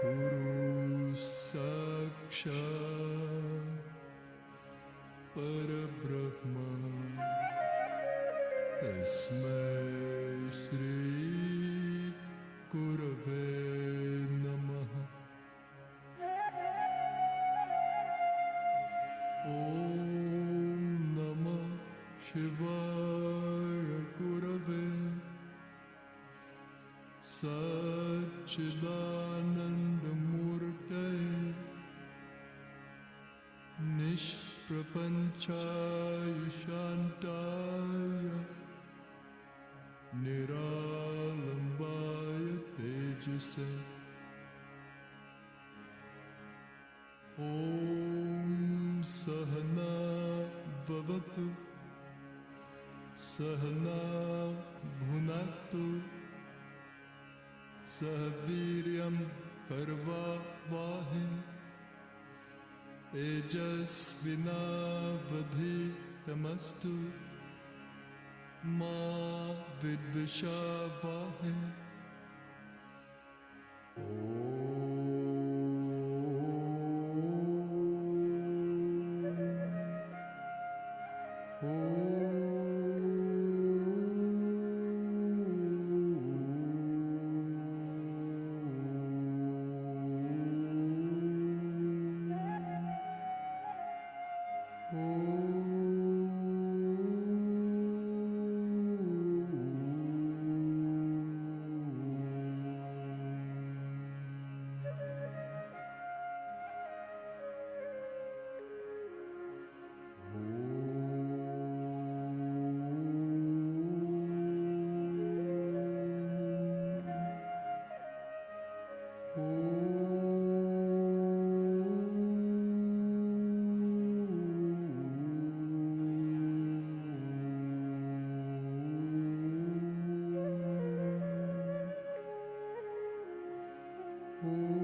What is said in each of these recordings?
गुरु साक्षात् परब्रह्म तस्मै श्री गुरवे नमः। ॐ नमः शिवाय गुरवे सच्चिदानन्दमूर्तये निष्प्रपञ्चाय शान्ताय निरालम्बाय तेजसे ॐ सहना भवतु सहना भुनक्तु सह वीर्यं करवावहै तेजस्विनावधीतमस्तु मा विद्विषावहै। Oh.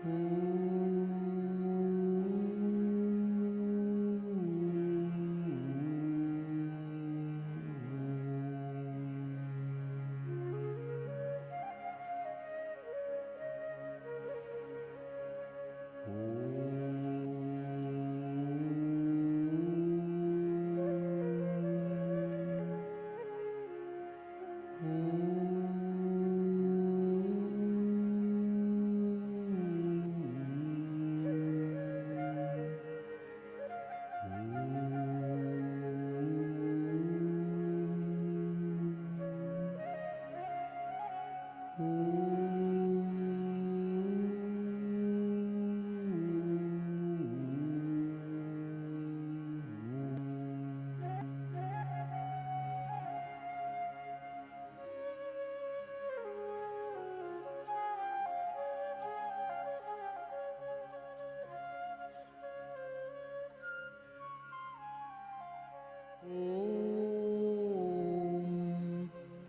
Om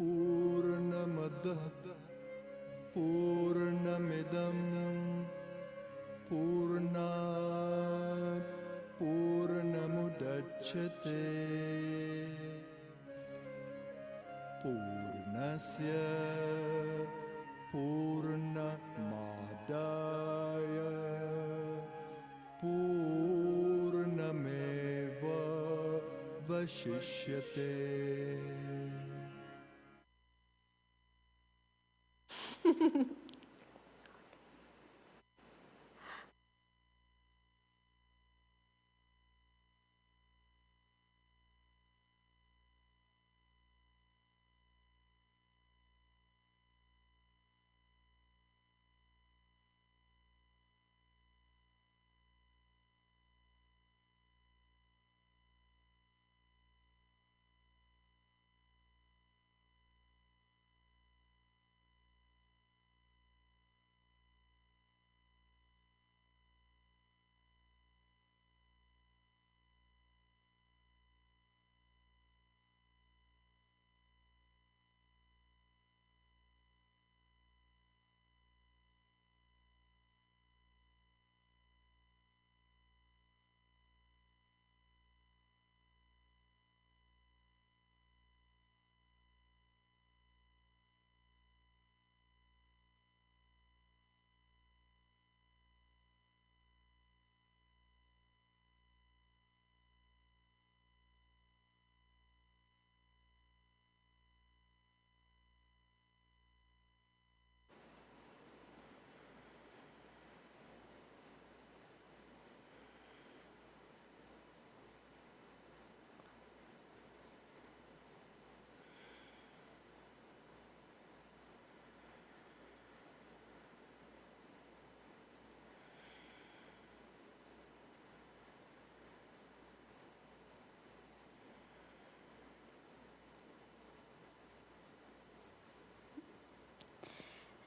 Purnamadah Purnamidam Purnat Purnamudachyate Purnasya Purnamadaya Purnameva Vashishyate.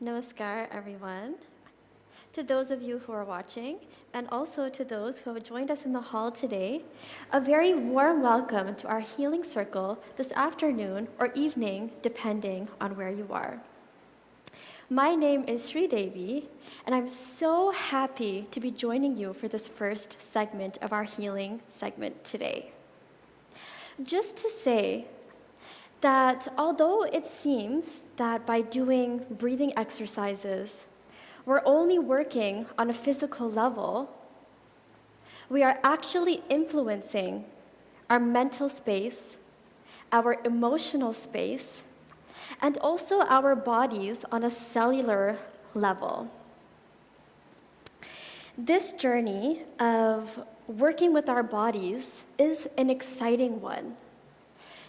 Namaskar, everyone. To those of you who are watching, and also to those who have joined us in the hall today, a very warm welcome to our healing circle this afternoon or evening, depending on where you are. My name is Sri Devi, and I'm so happy to be joining you for this first segment of our healing segment today. Just to say that although it seems that by doing breathing exercises, we're only working on a physical level, we are actually influencing our mental space, our emotional space, and also our bodies on a cellular level. This journey of working with our bodies is an exciting one.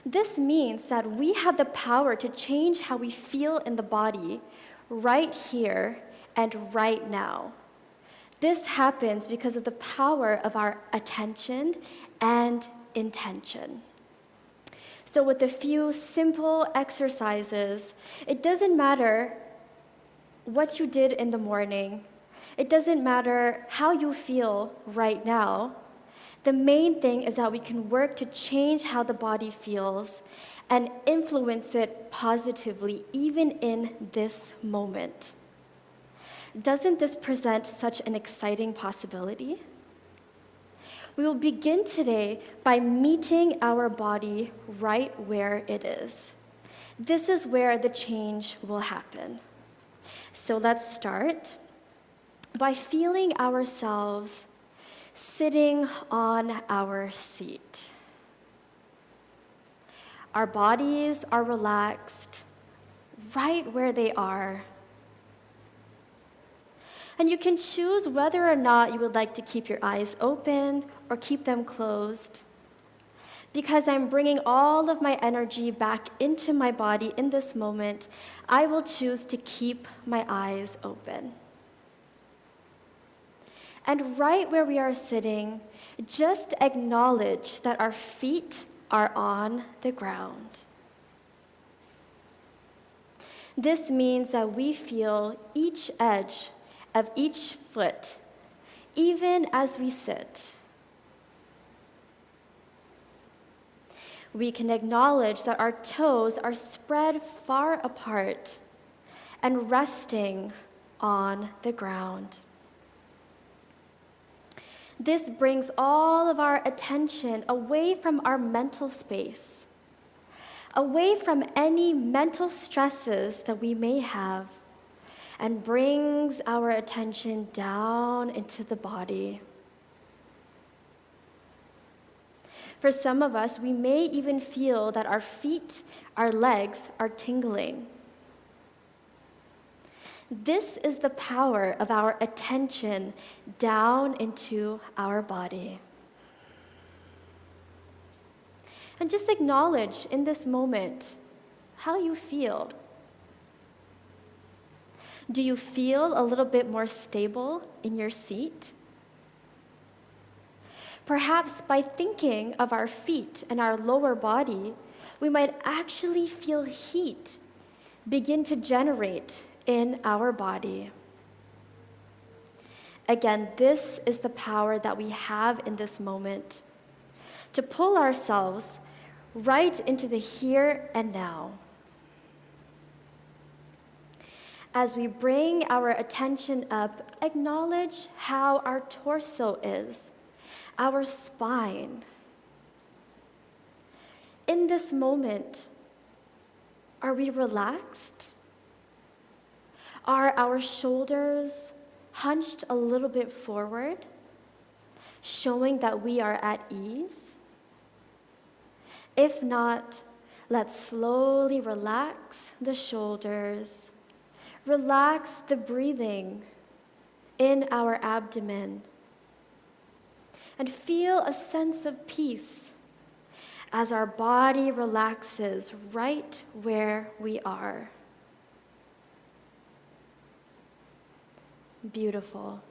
This means that we have the power to change how we feel in the body right here and right now. This happens because of the power of our attention and intention. So with a few simple exercises, it doesn't matter what you did in the morning. It doesn't matter how you feel right now. The main thing is that we can work to change how the body feels and influence it positively, even in this moment. Doesn't this present such an exciting possibility? We will begin today by meeting our body right where it is. This is where the change will happen. So let's start by feeling ourselves sitting on our seat. Our bodies are relaxed right where they are. And you can choose whether or not you would like to keep your eyes open or keep them closed. Because I'm bringing all of my energy back into my body in this moment, I will choose to keep my eyes open. And right where we are sitting, just acknowledge that our feet are on the ground. This means that we feel each edge of each foot, even as we sit. We can acknowledge that our toes are spread far apart and resting on the ground. This brings all of our attention away from our mental space, away from any mental stresses that we may have, and brings our attention down into the body. For some of us, we may even feel that our feet, our legs are tingling. This is the power of our attention down into our body. And just acknowledge in this moment how you feel. Do you feel a little bit more stable in your seat? Perhaps by thinking of our feet and our lower body, we might actually feel heat begin to generate in our body. Again, this is the power that we have in this moment to pull ourselves right into the here and now. As we bring our attention up, acknowledge how our torso is, our spine. In this moment, are we relaxed? Are our shoulders hunched a little bit forward, showing that we are at ease? If not, let's slowly relax the shoulders. Relax the breathing in our abdomen and feel a sense of peace as our body relaxes right where we are. Beautiful.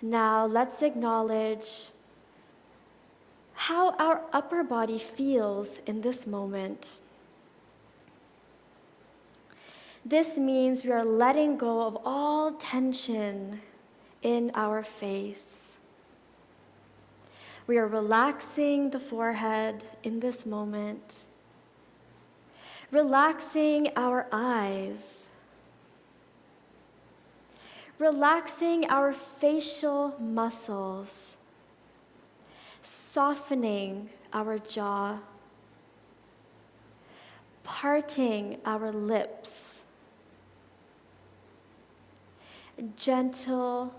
Now let's acknowledge how our upper body feels in this moment. This means we are letting go of all tension in our face. We are relaxing the forehead in this moment, relaxing our eyes, relaxing our facial muscles, softening our jaw, parting our lips. Gentle,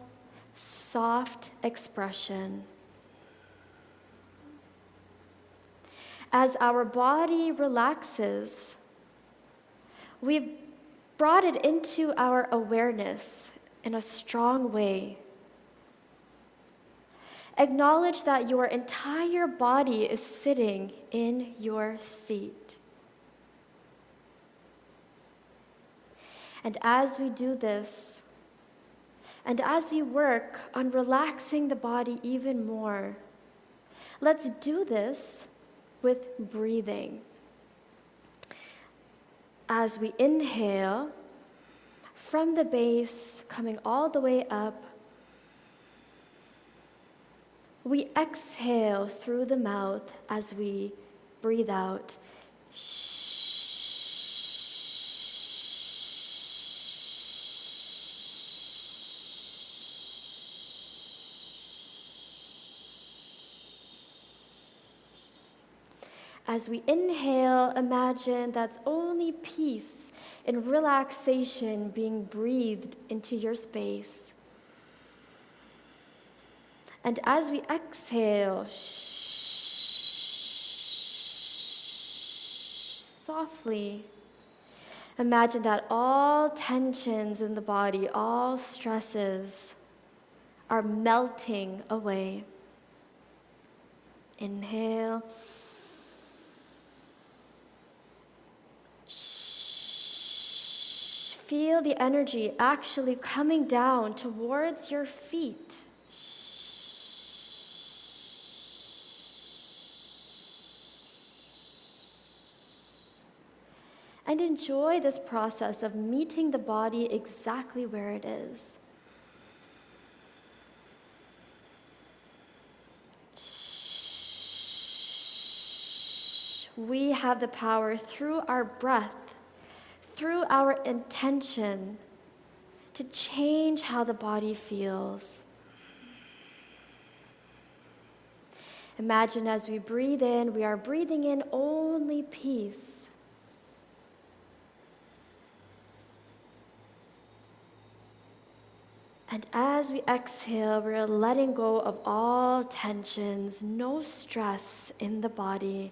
soft expression. As our body relaxes, we've brought it into our awareness in a strong way. Acknowledge that your entire body is sitting in your seat. And as we do this, and as you work on relaxing the body even more, let's do this with breathing. As we inhale, from the base, coming all the way up, we exhale through the mouth as we breathe out. As we inhale, imagine that's only peace and relaxation being breathed into your space. And as we exhale, softly, imagine that all tensions in the body, all stresses are melting away. Inhale. Feel the energy actually coming down towards your feet. And enjoy this process of meeting the body exactly where it is. We have the power through our breath, through our intention, to change how the body feels. Imagine as we breathe in, we are breathing in only peace. And as we exhale, we're letting go of all tensions, no stress in the body.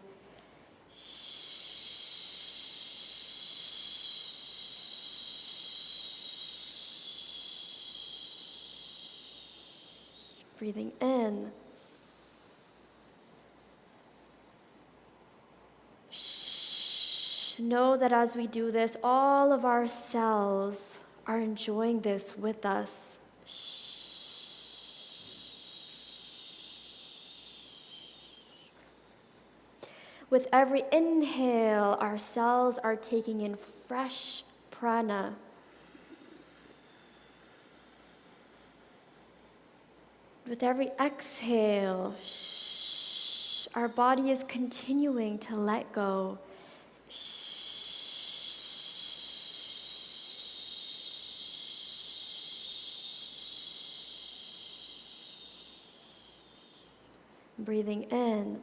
Breathing in. Know that as we do this, all of our cells are enjoying this with us. With every inhale, our cells are taking in fresh prana. With every exhale, our body is continuing to let go. Breathing in.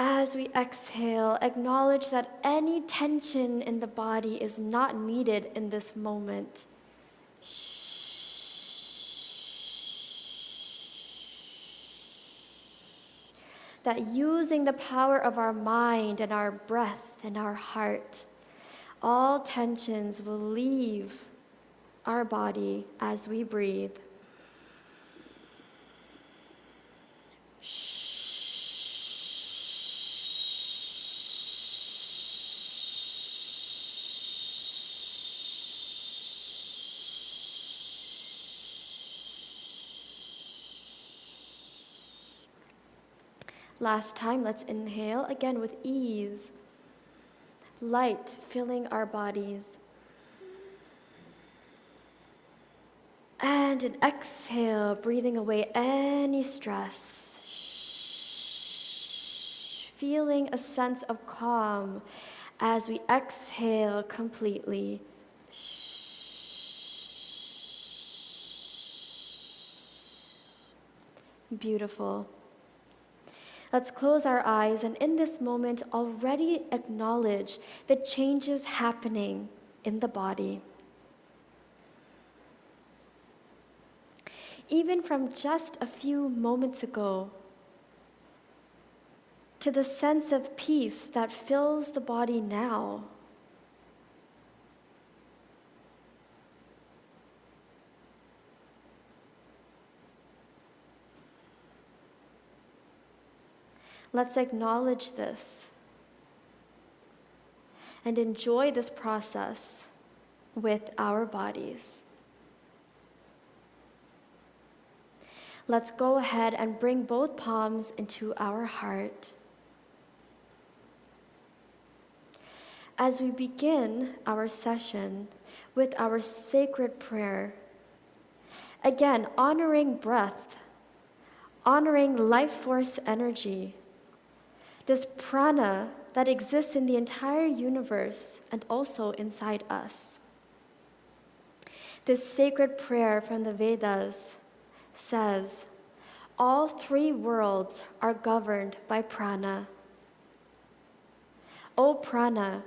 As we exhale, acknowledge that any tension in the body is not needed in this moment. That using the power of our mind and our breath and our heart, all tensions will leave our body as we breathe. Last time, let's inhale again with ease. Light filling our bodies. And an exhale, breathing away any stress. Feeling a sense of calm as we exhale completely. Beautiful. Let's close our eyes and in this moment already acknowledge the changes happening in the body. Even from just a few moments ago, to the sense of peace that fills the body now. Let's acknowledge this and enjoy this process with our bodies. Let's go ahead and bring both palms into our heart. As we begin our session with our sacred prayer, again, honoring breath, honoring life force energy, this prana that exists in the entire universe and also inside us. This sacred prayer from the Vedas says, all three worlds are governed by prana. O prana,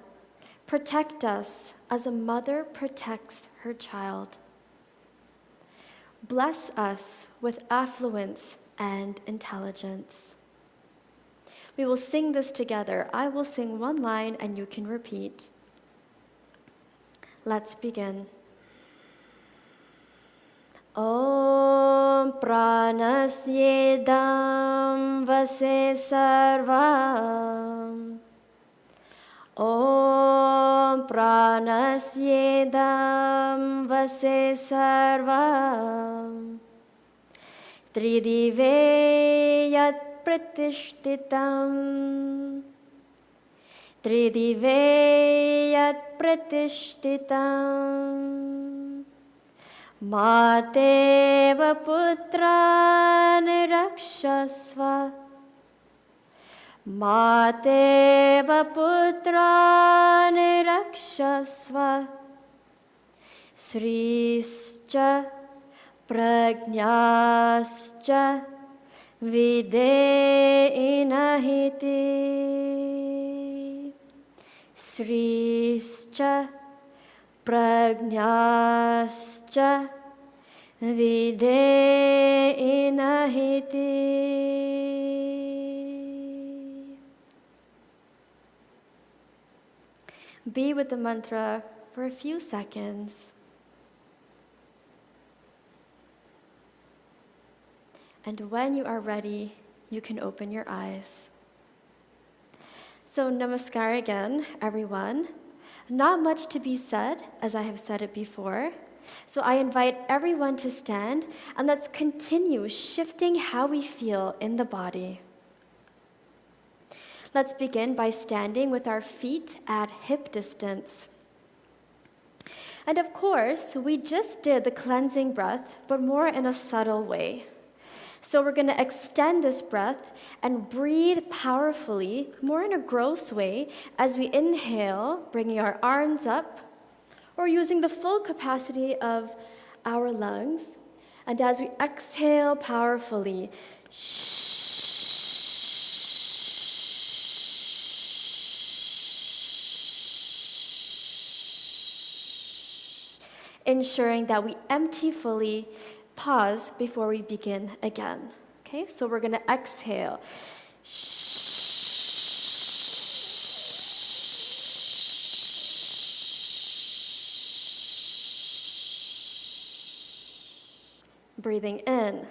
protect us as a mother protects her child. Bless us with affluence and intelligence. We will sing this together. I will sing one line and you can repeat. Let's begin. Om pranasjedam vase sarvam. Om pranasjedam vase sarvam. Tridive yat pratishtitam. Tridive yat pratishtitam. Mateva putran rakshasva. Mateva putran rakshasva. Srischa prajnascha videinahiti. Srischa prajnascha videinahiti. Be with the mantra for a few seconds. And when you are ready, you can open your eyes. So namaskar again, everyone. Not much to be said, as I have said it before. So I invite everyone to stand, and let's continue shifting how we feel in the body. Let's begin by standing with our feet at hip distance. And of course, we just did the cleansing breath, but more in a subtle way. So we're going to extend this breath and breathe powerfully, more in a gross way, as we inhale, bringing our arms up, or using the full capacity of our lungs. And as we exhale powerfully, ensuring that we empty fully. Pause before we begin again. Okay, so we're going to exhale. Breathing in.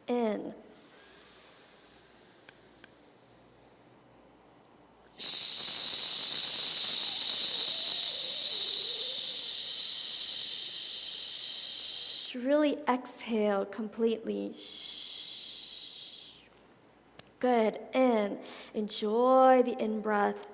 In. Really exhale completely. Good. In. Enjoy the in-breath.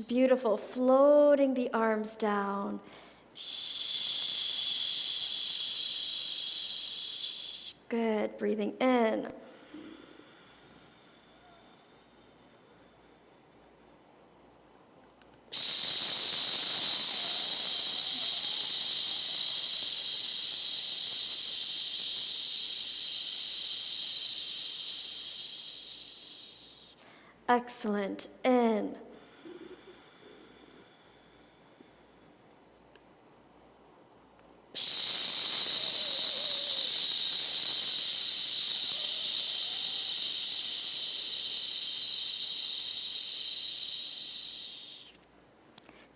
Beautiful. Floating the arms down. Good. Breathing in. Excellent. In.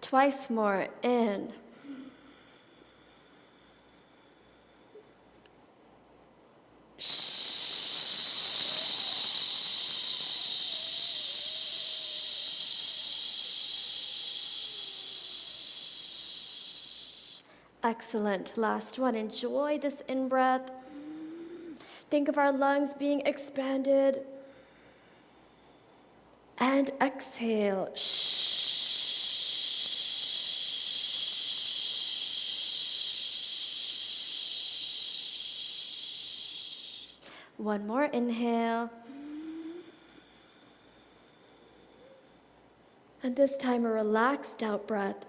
Twice more. In. Excellent. Last one. Enjoy this in-breath. Think of our lungs being expanded. And exhale. One more inhale. And this time a relaxed out breath.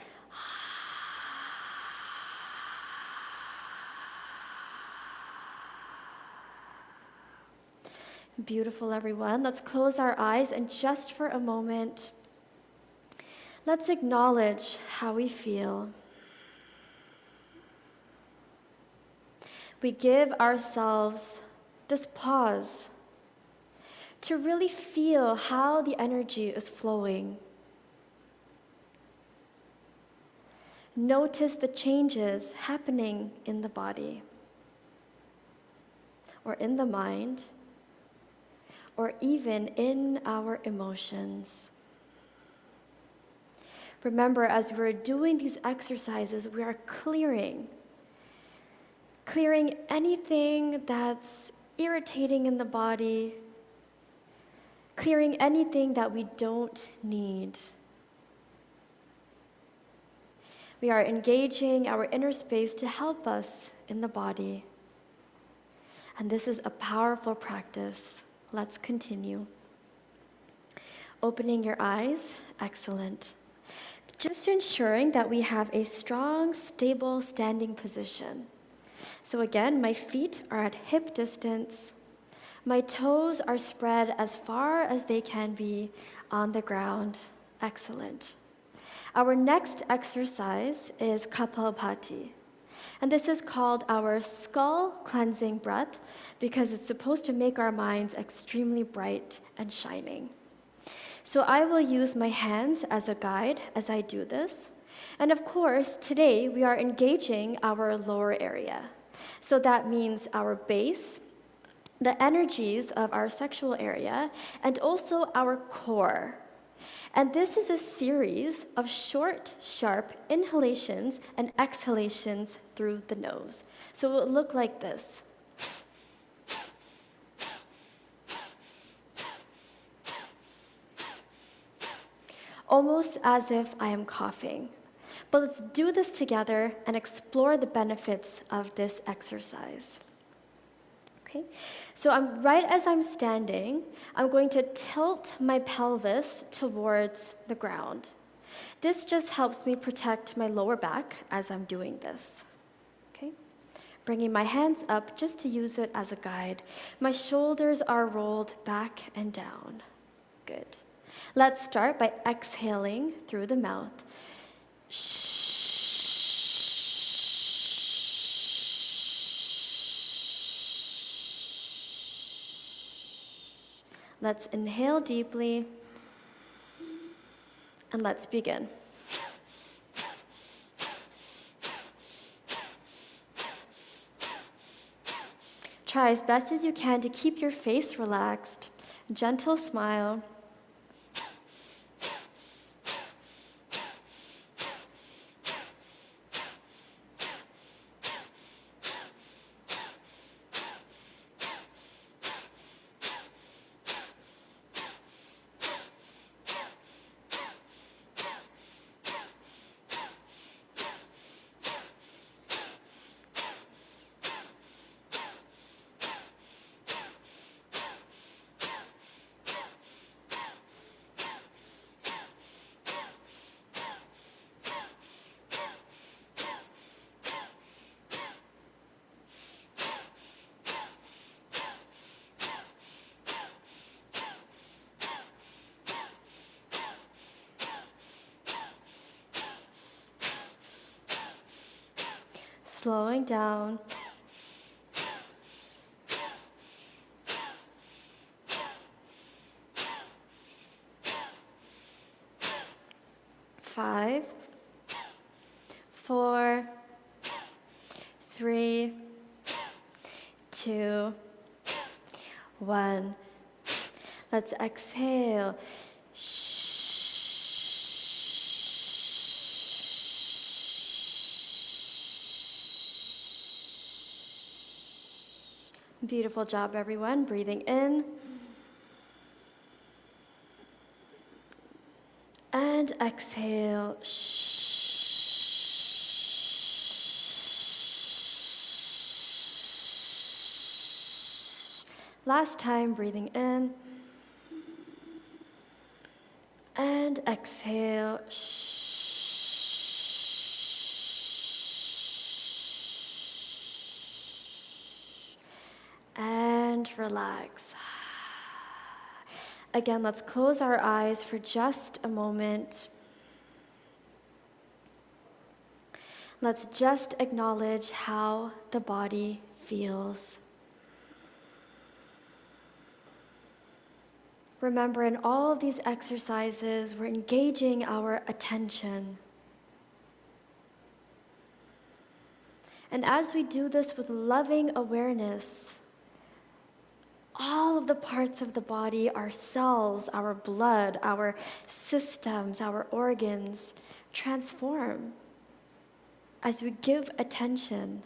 Beautiful, everyone. Let's close our eyes and just for a moment, let's acknowledge how we feel. We give ourselves this pause to really feel how the energy is flowing. Notice the changes happening in the body, or in the mind, or even in our emotions. Remember, as we're doing these exercises, we are clearing anything that's irritating in the body, clearing anything that we don't need. We are engaging our inner space to help us in the body. And this is a powerful practice. Let's continue. Opening your eyes, excellent. Just ensuring that we have a strong, stable standing position. So again, my feet are at hip distance. My toes are spread as far as they can be on the ground. Excellent. Our next exercise is Kapalbhati. And this is called our skull cleansing breath because it's supposed to make our minds extremely bright and shining. So I will use my hands as a guide as I do this. And of course, today we are engaging our lower area. So that means our base, the energies of our sexual area, and also our core. And this is a series of short, sharp inhalations and exhalations through the nose. So it will look like this. Almost as if I am coughing. But let's do this together and explore the benefits of this exercise. Okay, so right as I'm standing, I'm going to tilt my pelvis towards the ground. This just helps me protect my lower back as I'm doing this. Okay, bringing my hands up just to use it as a guide. My shoulders are rolled back and down. Good. Let's start by exhaling through the mouth. Let's inhale deeply, and let's begin. Try as best as you can to keep your face relaxed. Gentle smile. Slowing down. Five, 4, 3, 2, 1. Let's exhale. Beautiful job, everyone. Breathing in. exhale. Last time, breathing in and exhale. And relax. Again, let's close our eyes for just a moment. Let's just acknowledge how the body feels. Remember, in all of these exercises, we're engaging our attention. And as we do this with loving awareness, all of the parts of the body, our cells, our blood, our systems, our organs, transform as we give attention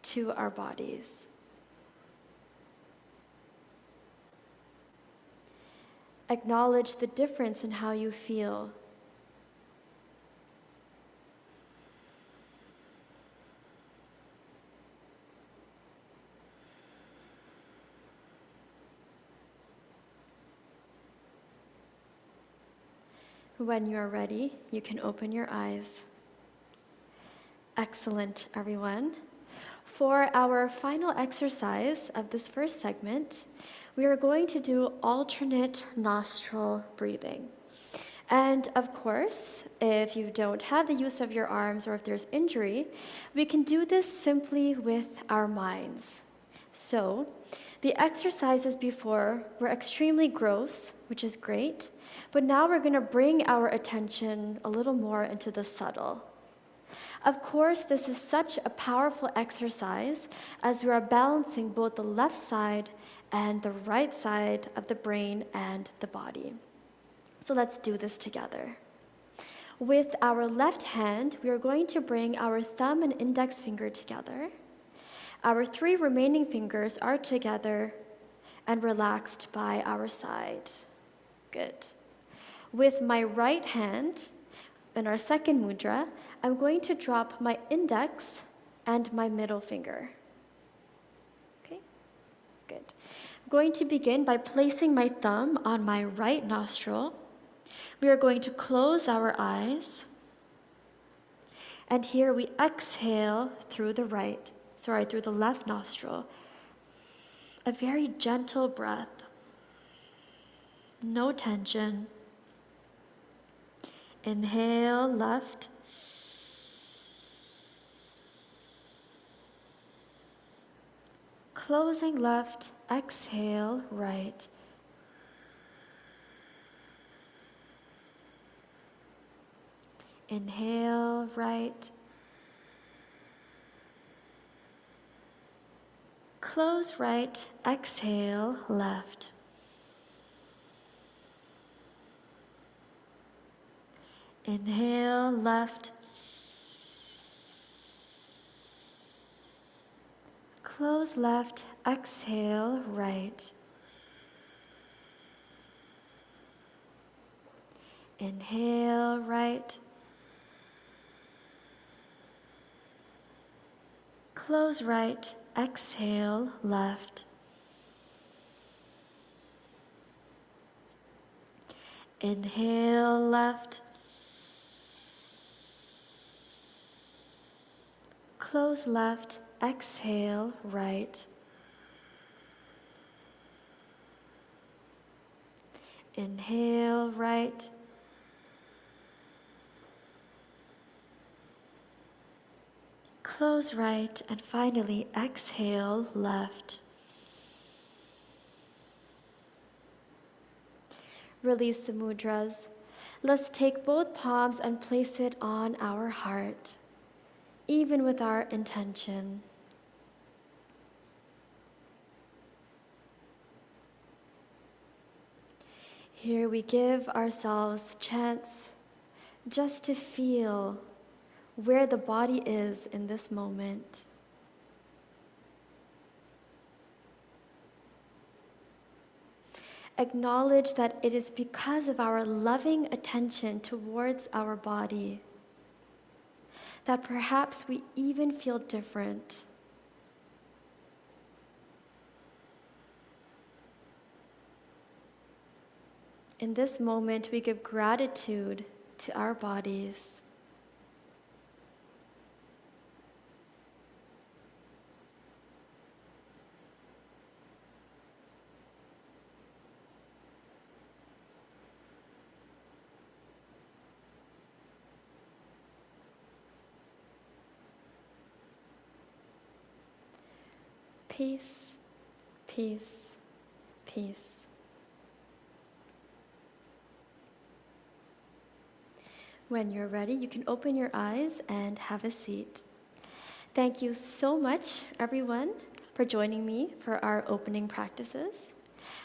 to our bodies. Acknowledge the difference in how you feel. When you are ready, you can open your eyes. Excellent, everyone. For our final exercise of this first segment, we are going to do alternate nostril breathing. And of course, if you don't have the use of your arms or if there's injury, we can do this simply with our minds. So, the exercises before were extremely gross, which is great, but now we're going to bring our attention a little more into the subtle. Of course, this is such a powerful exercise as we are balancing both the left side and the right side of the brain and the body. So let's do this together. With our left hand, we are going to bring our thumb and index finger together. Our 3 remaining fingers are together and relaxed by our side. Good. With my right hand, in our second mudra, I'm going to drop my index and my middle finger. Okay, good. I'm going to begin by placing my thumb on my right nostril. We are going to close our eyes. And here we exhale through the left nostril. A very gentle breath. No tension. Inhale, left. Closing left, exhale, right. Inhale, right. Close right, exhale, left. Inhale, left. Close left, exhale, right. Inhale, right. Close right, exhale, left. Inhale, left. Close left, exhale, right. Inhale, right. Close right, and finally exhale, left. Release the mudras. Let's take both palms and place it on our heart, even with our intention. Here we give ourselves chance just to feel where the body is in this moment. Acknowledge that it is because of our loving attention towards our body that perhaps we even feel different. In this moment, we give gratitude to our bodies. Peace, peace, peace. When you're ready, you can open your eyes and have a seat. Thank you so much, everyone, for joining me for our opening practices.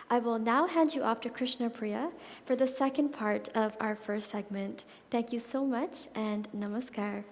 I will now hand you off to Krishna Priya for the second part of our first segment. Thank you so much, and namaskar.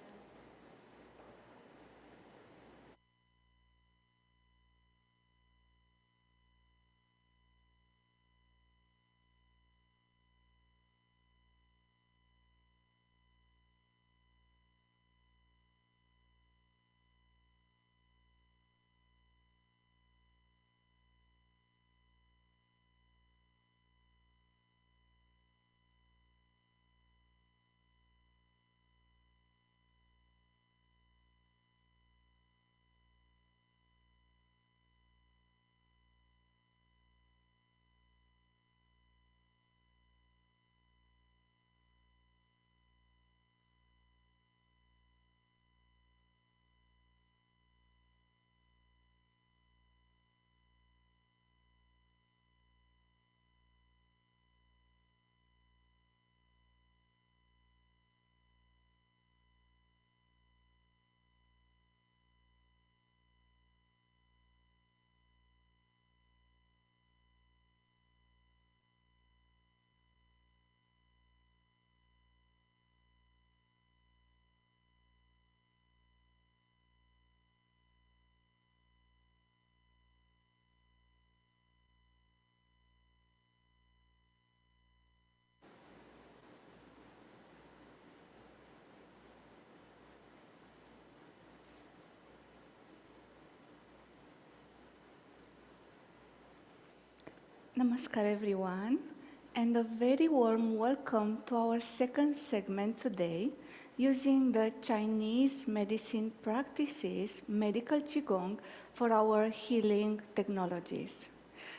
Namaskar everyone, and a very warm welcome to our second segment today using the Chinese medicine practices, medical Qigong, for our healing technologies.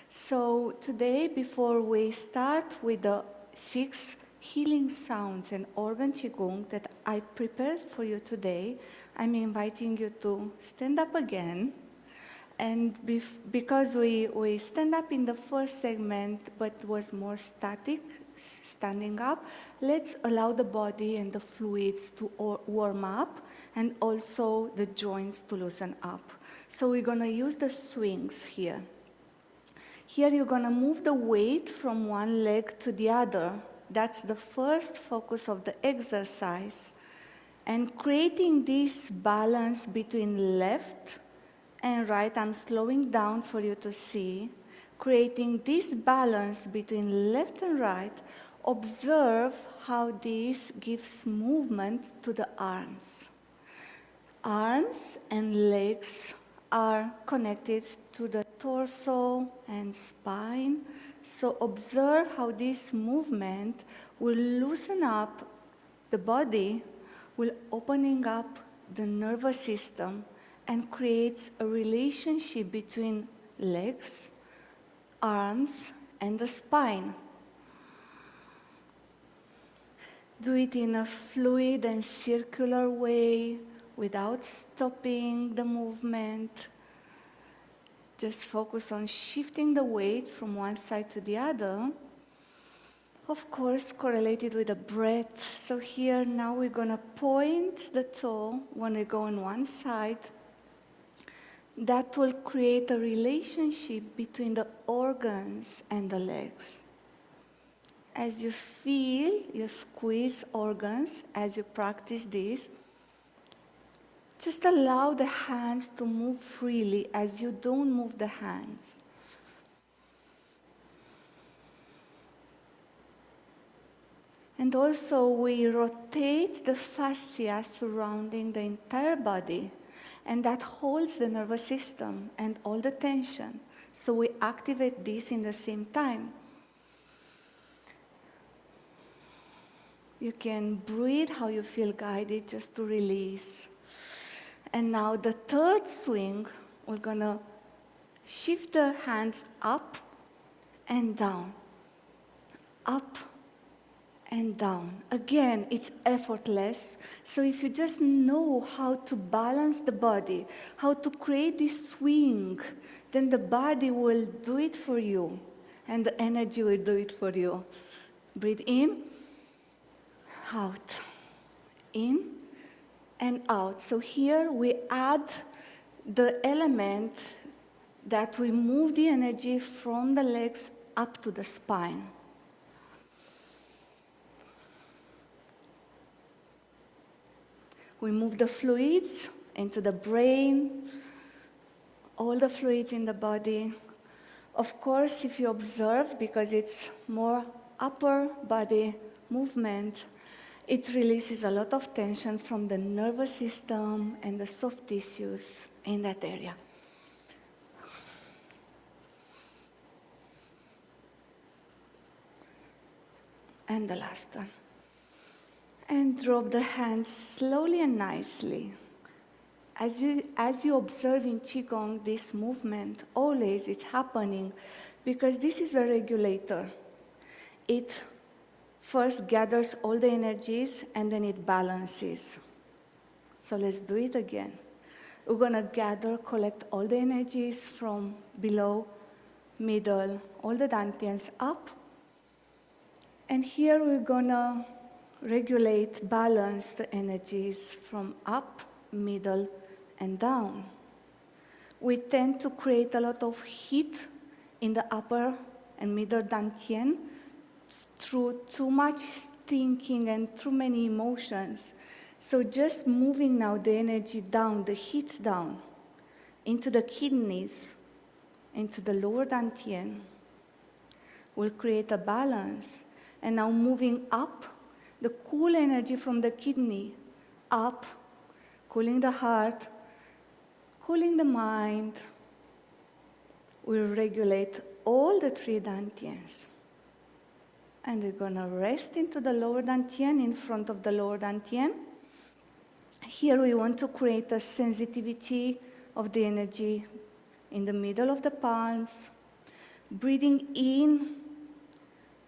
So today, before we start with the 6 healing sounds and organ Qigong that I prepared for you today, I'm inviting you to stand up again. And because we stand up in the first segment, but was more static, standing up, let's allow the body and the fluids to warm up and also the joints to loosen up. So we're gonna use the swings here. Here you're gonna move the weight from one leg to the other. That's the first focus of the exercise. And creating this balance between left and right, I'm slowing down for you to see. Creating this balance between left and right, observe how this gives movement to the arms. Arms and legs are connected to the torso and spine. So observe how this movement will loosen up the body, will opening up the nervous system, and creates a relationship between legs, arms, and the spine. Do it in a fluid and circular way without stopping the movement. Just focus on shifting the weight from one side to the other. Of course, correlated with the breath. So here, now we're gonna point the toe when we go on one side. That will create a relationship between the organs and the legs. As you feel, you squeeze organs as you practice this. Just allow the hands to move freely as you don't move the hands. And also we rotate the fascia surrounding the entire body, and that holds the nervous system and all the tension. So we activate this in the same time. You can breathe how you feel guided just to release. And now the third swing, we're gonna shift the hands up and down, up and down. Again, it's effortless. So if you just know how to balance the body, how to create this swing, then the body will do it for you, and the energy will do it for you. Breathe in, out, in, and out. So here we add the element that we move the energy from the legs up to the spine. We move the fluids into the brain, all the fluids in the body. Of course, if you observe, because it's more upper body movement, it releases a lot of tension from the nervous system and the soft tissues in that area. And the last one. And drop the hands slowly and nicely. As you observe in Qigong, this movement, always it's happening because this is a regulator. It first gathers all the energies and then it balances. So let's do it again. We're gonna gather, collect all the energies from below, middle, all the dantians up. And here we're gonna regulate, balance the energies from up, middle, and down. We tend to create a lot of heat in the upper and middle dantian through too much thinking and too many emotions. So just moving now the energy down, the heat down, into the kidneys, into the lower dantian, will create a balance. And now moving up, the cool energy from the kidney up, cooling the heart, cooling the mind, will regulate all the three dantians. And we're gonna rest into the lower dantian, in front of the lower dantian. Here we want to create a sensitivity of the energy in the middle of the palms. Breathing in,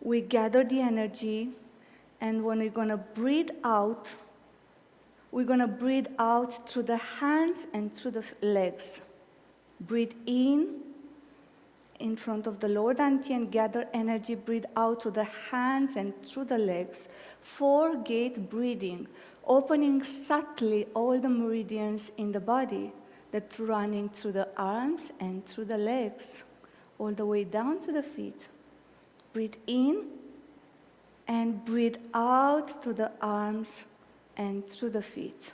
we gather the energy. And when we're gonna breathe out, we're gonna breathe out through the hands and through the legs. Breathe in front of the lower dantian, gather energy, breathe out through the hands and through the legs. 4-gate breathing, opening subtly all the meridians in the body that's running through the arms and through the legs, all the way down to the feet. Breathe in, and breathe out to the arms and through the feet.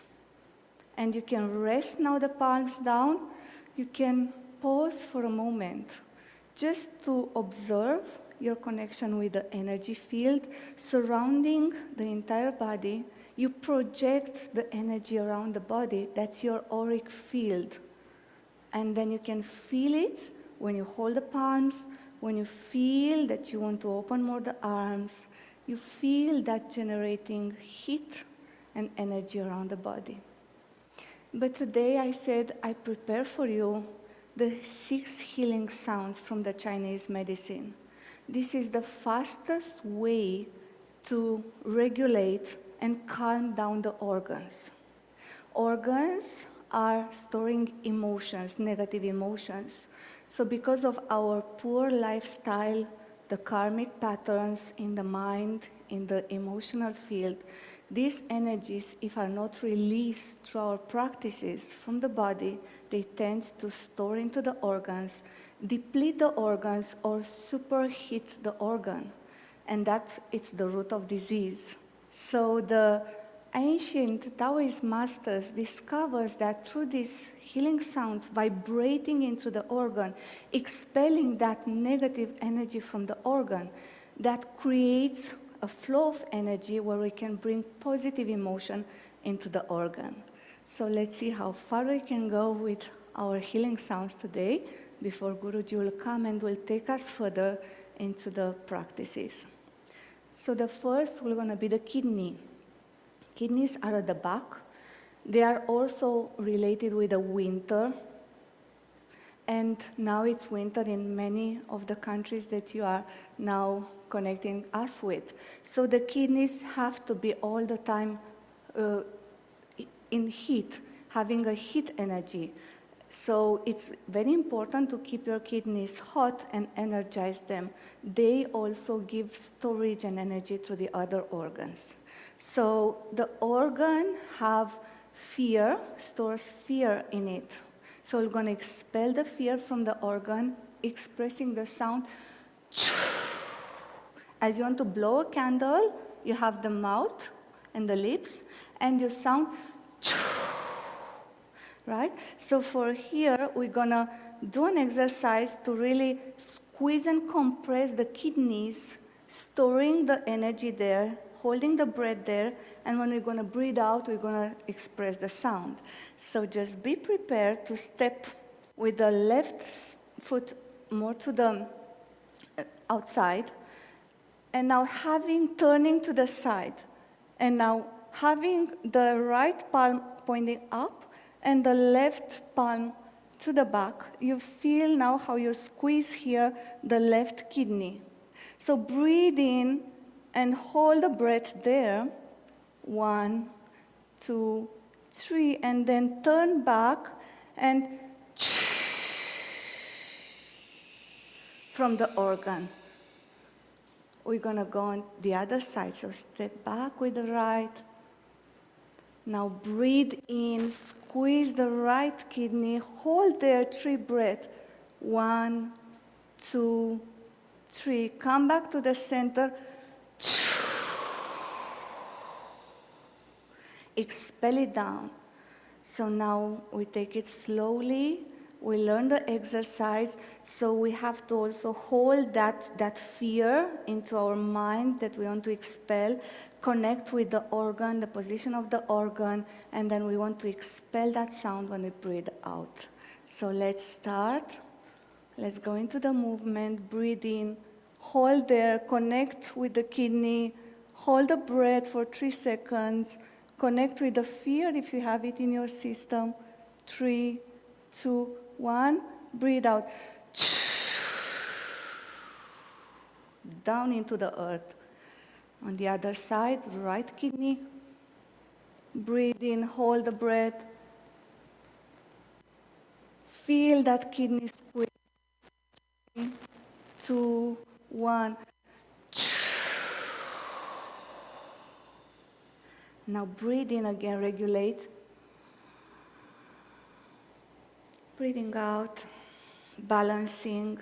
And you can rest now the palms down. You can pause for a moment just to observe your connection with the energy field surrounding the entire body. You project the energy around the body. That's your auric field. And then you can feel it when you hold the palms, when you feel that you want to open more the arms. You feel that generating heat and energy around the body. But today I said I prepare for you the 6 healing sounds from the Chinese medicine. This is the fastest way to regulate and calm down the organs. Organs are storing emotions, negative emotions. So because of our poor lifestyle, the karmic patterns in the mind, in the emotional field, these energies, if are not released through our practices from the body, they tend to store into the organs, deplete the organs, or superheat the organ. And it's the root of disease. So the ancient Taoist masters discovers that through these healing sounds, vibrating into the organ, expelling that negative energy from the organ, that creates a flow of energy where we can bring positive emotion into the organ. So let's see how far we can go with our healing sounds today before Guruji will come and will take us further into the practices. So the first will going to be the kidney. Kidneys are at the back. They are also related with the winter. And now it's winter in many of the countries that you are now connecting us with. So the kidneys have to be all the time in heat, having a heat energy. So it's very important to keep your kidneys hot and energize them. They also give storage and energy to the other organs. So the organ have fear, stores fear in it. So we're going to expel the fear from the organ, expressing the sound. As you want to blow a candle, you have the mouth and the lips, and you sound. Right? So for here, we're going to do an exercise to really squeeze and compress the kidneys, storing the energy there, holding the breath there, and when we're going to breathe out, we're going to express the sound. So just be prepared to step with the left foot more to the outside, and now turning to the side, and now having the right palm pointing up, and the left palm to the back. You feel now how you squeeze here the left kidney. So breathe in and hold the breath there. 1, 2, 3, and then turn back and from the organ. We're going to go on the other side. So step back with the right. Now breathe in, squeeze the right kidney, hold there 3 breaths. 1, 2, 3. Come back to the center. Expel it down. So now we take it slowly. We learn the exercise, so we have to also hold that fear into our mind that we want to expel, connect with the organ, the position of the organ, and then we want to expel that sound when we breathe out. So let's start. Let's go into the movement, breathe in, hold there, connect with the kidney, hold the breath for 3 seconds, connect with the fear if you have it in your system. 3, 2, 1, breathe out. Down into the earth. On the other side, right kidney. Breathe in, hold the breath. Feel that kidney squeeze. 3, 2, 1. Now breathe in again, regulate. Breathing out, balancing.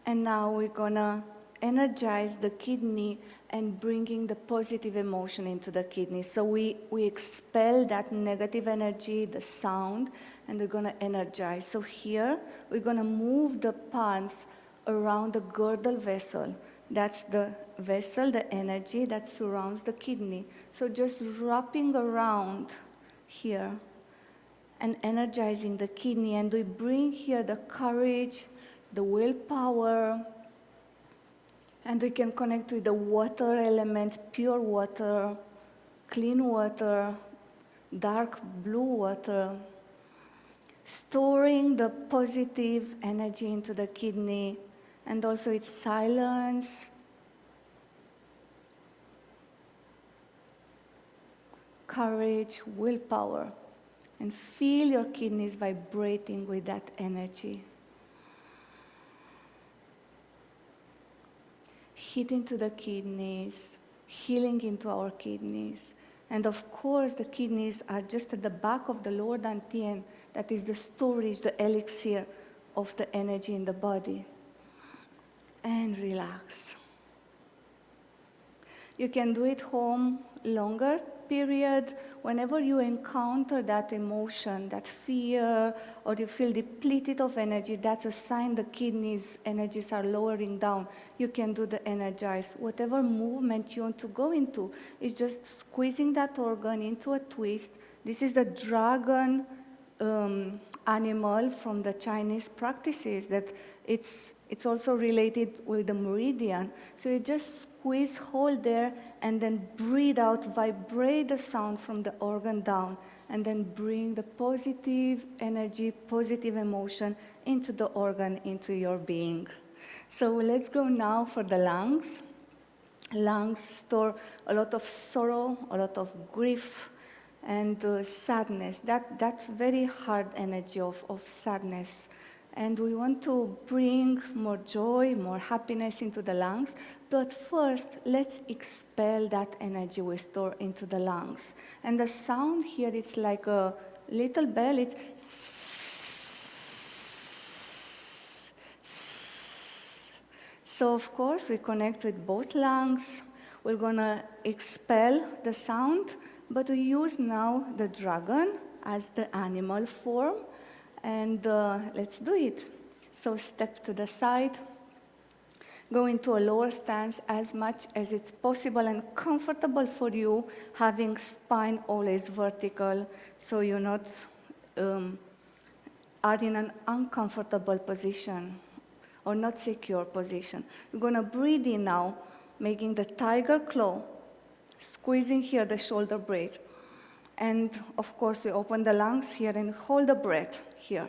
And now we're gonna energize the kidney and bringing the positive emotion into the kidney. So we expel that negative energy, the sound, and we're gonna energize. So here, we're gonna move the palms around the girdle vessel. That's the vessel, the energy that surrounds the kidney. So just wrapping around here and energizing the kidney. And we bring here the courage, the willpower, and we can connect with the water element, pure water, clean water, dark blue water, storing the positive energy into the kidney, and also its silence, courage, willpower, and feel your kidneys vibrating with that energy. Heat into the kidneys, healing into our kidneys. And of course, the kidneys are just at the back of the lower dantian. That is the storage, the elixir of the energy in the body. And relax. You can do it home longer, period, whenever you encounter that emotion, that fear, or you feel depleted of energy, that's a sign the kidneys' energies are lowering down. You can do the energize. Whatever movement you want to go into is just squeezing that organ into a twist. This is the dragon animal from the Chinese practices that it's also related with the meridian. So you just squeeze, hold there, and then breathe out, vibrate the sound from the organ down, and then bring the positive energy, positive emotion into the organ, into your being. So let's go now for the lungs. Lungs store a lot of sorrow, a lot of grief, and sadness, that very hard energy of sadness. And we want to bring more joy, more happiness into the lungs. But first, let's expel that energy we store into the lungs. And the sound here is like a little bell. It's so of course, we connect with both lungs. We're going to expel the sound, but we use now the dragon as the animal form. And let's do it. So step to the side. Go into a lower stance as much as it's possible and comfortable for you, having spine always vertical, so you're not are in an uncomfortable position or not secure position. You're going to breathe in now, making the tiger claw, squeezing here the shoulder blade. And of course, we open the lungs here and hold the breath here.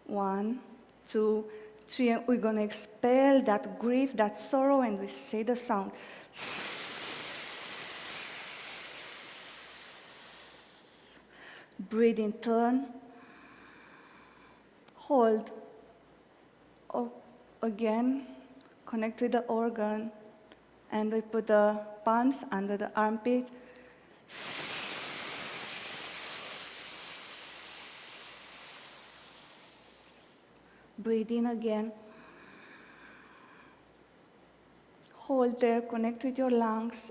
1, 2, 3, and we're going to expel that grief, that sorrow, and we say the sound. Breathe in, turn. Hold. Oh, again, connect with the organ. And we put the palms under the armpit. Breathe in again. Hold there, connect with your lungs.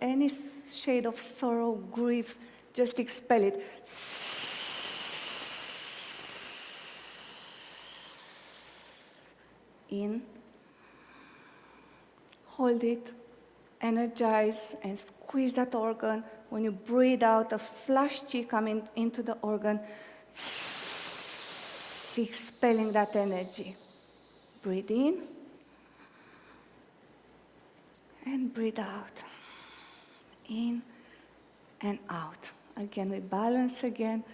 Any shade of sorrow, grief, just expel it. In. Hold it. Energize and squeeze that organ. When you breathe out, a flush chi coming into the organ. Expelling that energy. Breathe in and breathe out. In and out. Again, we balance again.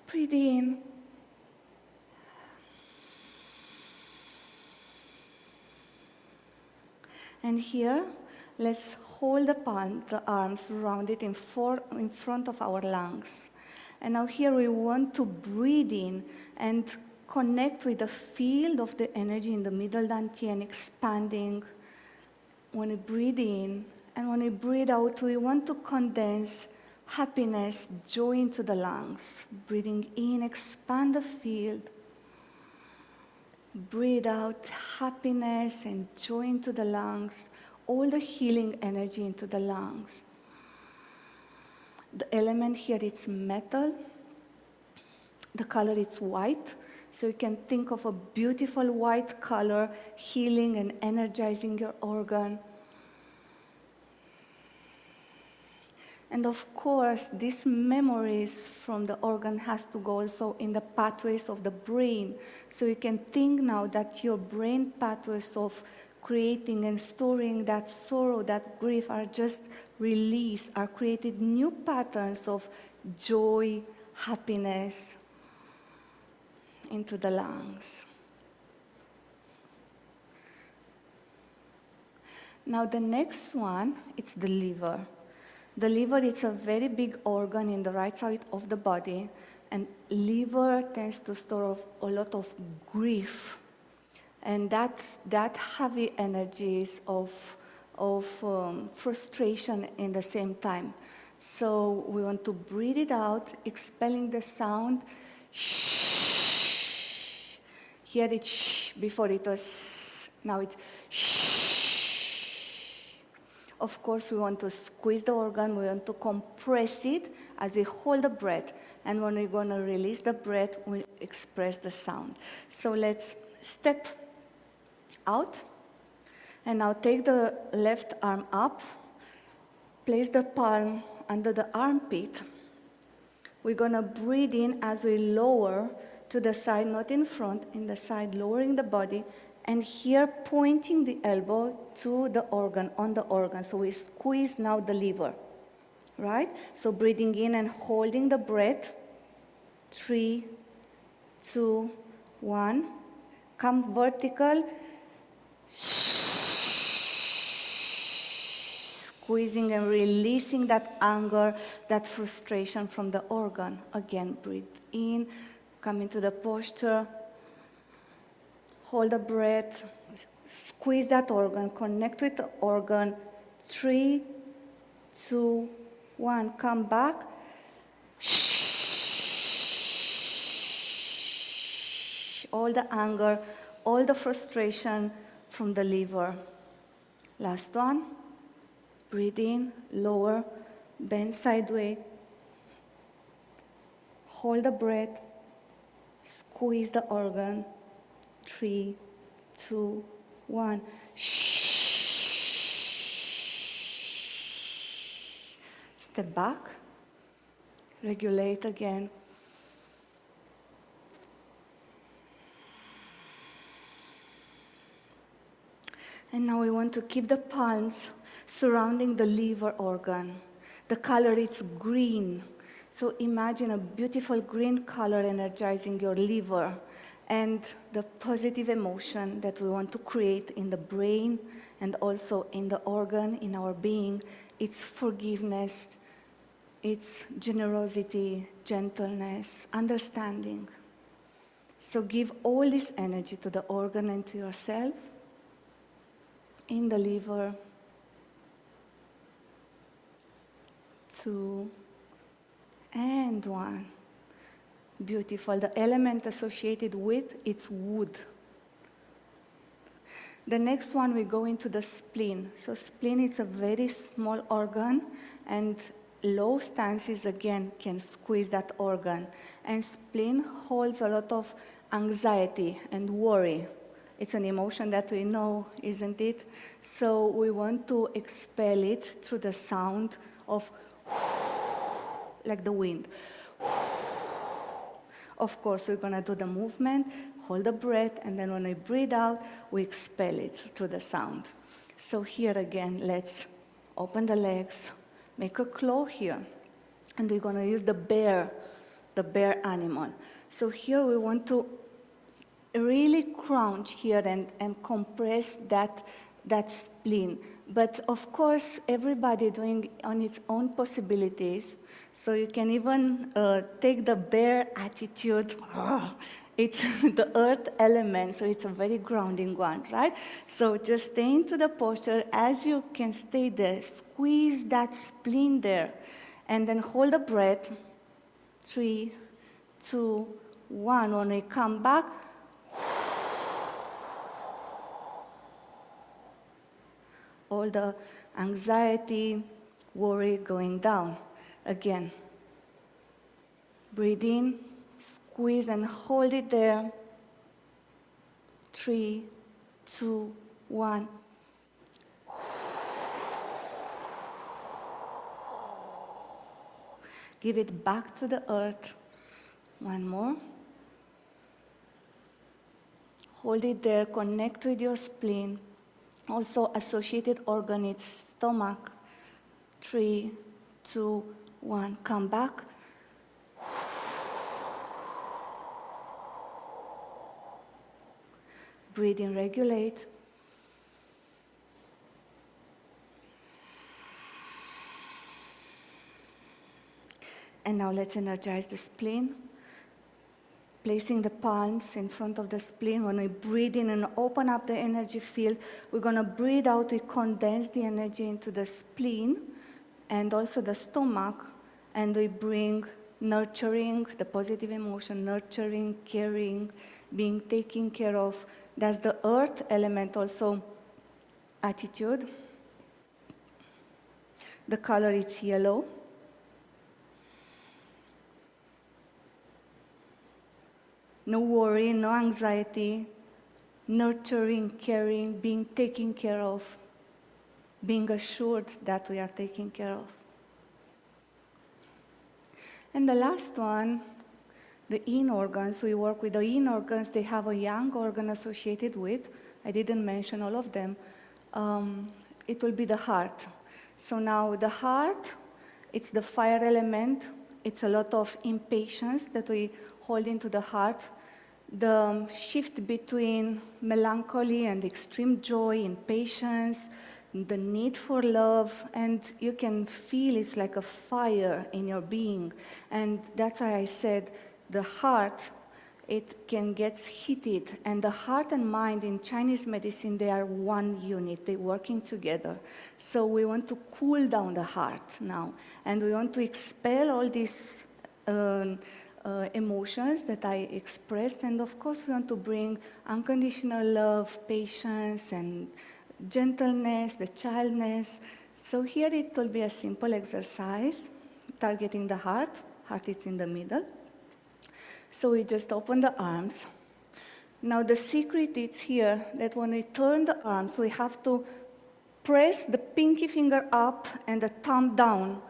Breathe in. And here, let's hold the arms rounded in front of our lungs. And now here we want to breathe in and connect with the field of the energy in the middle dantian, expanding. When we breathe in and when we breathe out, we want to condense happiness, joy into the lungs. Breathing in, expand the field. Breathe out happiness and joy into the lungs, all the healing energy into the lungs. The element here is metal. The color is white. So you can think of a beautiful white color healing and energizing your organ. And of course, these memories from the organ has to go also in the pathways of the brain. So you can think now that your brain pathways of creating and storing that sorrow, that grief are just released, are created new patterns of joy, happiness into the lungs. Now the next one, it's the liver. The liver is a very big organ in the right side of the body, and liver tends to store a lot of grief, and that heavy energies of frustration in the same time. So we want to breathe it out, expelling the sound. Shh. Here it's shh before it was. Now it's shh. Of course, we want to squeeze the organ, we want to compress it as we hold the breath. And when we're going to release the breath, we express the sound. So let's step out. And now take the left arm up. Place the palm under the armpit. We're going to breathe in as we lower to the side, not in front, in the side, lowering the body. And here, pointing the elbow to the organ, on the organ. So we squeeze now the liver, right? So breathing in and holding the breath. 3, 2, 1. Come vertical. Squeezing and releasing that anger, that frustration from the organ. Again, breathe in, come into the posture. Hold the breath, squeeze that organ, connect with the organ. 3, 2, 1, come back. All the anger, all the frustration from the liver. Last one. Breathe in, lower, bend sideways. Hold the breath, squeeze the organ. 3, 2, 1. Step back, regulate again. And now we want to keep the palms surrounding the liver organ. The color is green. So imagine a beautiful green color energizing your liver. And the positive emotion that we want to create in the brain and also in the organ, in our being, it's forgiveness, it's generosity, gentleness, understanding. So give all this energy to the organ and to yourself, in the liver. 2, and 1. Beautiful. The element associated with it's wood. The next one, we go into the spleen. So spleen is a very small organ, and low stances again can squeeze that organ. And spleen holds a lot of anxiety and worry. It's an emotion that we know, isn't it? So we want to expel it through the sound of like the wind. Of course, we're going to do the movement, hold the breath, and then when we breathe out, we expel it through the sound. So here again, let's open the legs, make a claw here, and we're going to use the bear animal. So here we want to really crunch here and compress that spleen. But of course, everybody doing on its own possibilities. So you can even take the bear attitude. It's the earth element, so it's a very grounding one, right? So just stay into the posture as you can stay there. Squeeze that spleen there. And then hold the breath. 3, 2, 1. When we come back, all the anxiety, worry going down. Again, breathe in, squeeze and hold it there. 3, 2, 1. Give it back to the earth. One more. Hold it there, connect with your spleen. Also associated organ is stomach. 3, 2, 1. Come back. Breathe in, regulate. And now let's energize the spleen. Placing the palms in front of the spleen. When we breathe in and open up the energy field, we're going to breathe out. We condense the energy into the spleen and also the stomach. And we bring nurturing, the positive emotion, nurturing, caring, being taken care of. That's the earth element also attitude. The color is yellow. No worry, no anxiety, nurturing, caring, being taken care of, being assured that we are taken care of. And the last one, the yin organs. We work with the yin organs. They have a yang organ associated with. I didn't mention all of them. It will be the heart. So now the heart, it's the fire element. It's a lot of impatience that we hold into the heart. The shift between melancholy and extreme joy, impatience, the need for love, and you can feel it's like a fire in your being. And that's why I said the heart, it can get heated. And the heart and mind in Chinese medicine, they are one unit. They're working together. So we want to cool down the heart now. And we want to expel all these emotions that I expressed. And of course, we want to bring unconditional love, patience, and gentleness, the childness. So here it will be a simple exercise, targeting the heart. Heart is in the middle. So we just open the arms. Now the secret is here that when we turn the arms, we have to press the pinky finger up and the thumb down,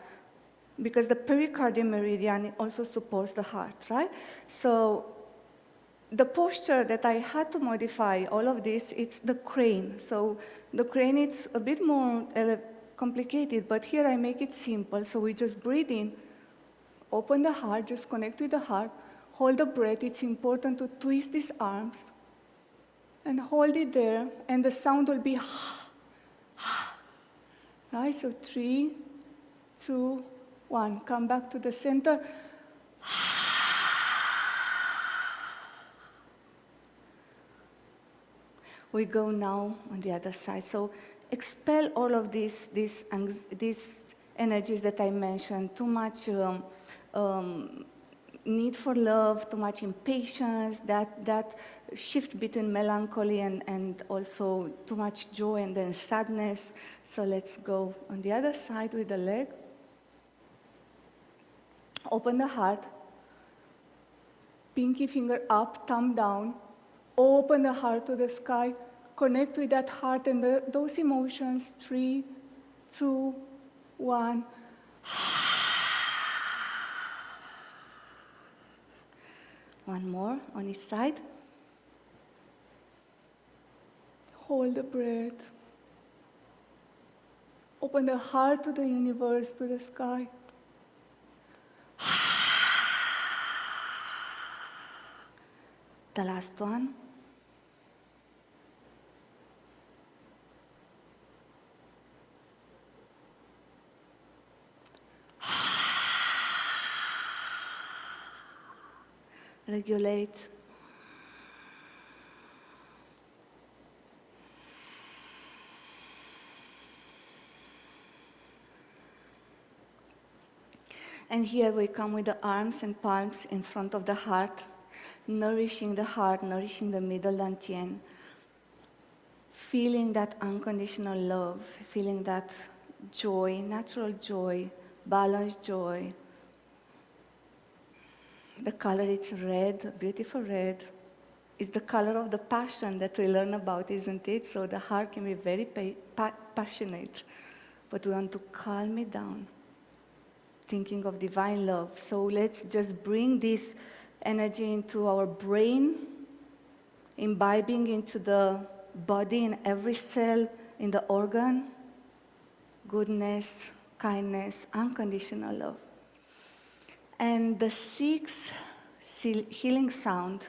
because the pericardial meridian also supports the heart, right? So the posture that I had to modify, all of this, it's the crane. So the crane, it's a bit more complicated, but here I make it simple. So we just breathe in, open the heart, just connect with the heart, hold the breath. It's important to twist these arms and hold it there, and the sound will be right? So 3, 2, 1. Come back to the center. We go now on the other side. So expel all of these energies that I mentioned. Too much need for love, too much impatience, that shift between melancholy and also too much joy and then sadness. So let's go on the other side with the leg. Open the heart. Pinky finger up, thumb down. Open the heart to the sky. Connect with that heart and those emotions. 3, 2, 1. One more on each side. Hold the breath. Open the heart to the universe, to the sky. The last one. Regulate. And here we come with the arms and palms in front of the heart, nourishing the heart, nourishing the middle dantian, feeling that unconditional love, feeling that joy, natural joy, balanced joy. The color is red, beautiful red. It's the color of the passion that we learn about, isn't it? So the heart can be very passionate, but we want to calm it down, thinking of divine love. So let's just bring this energy into our brain, imbibing into the body, in every cell, in the organ. Goodness, kindness, unconditional love. And the 6th healing sound,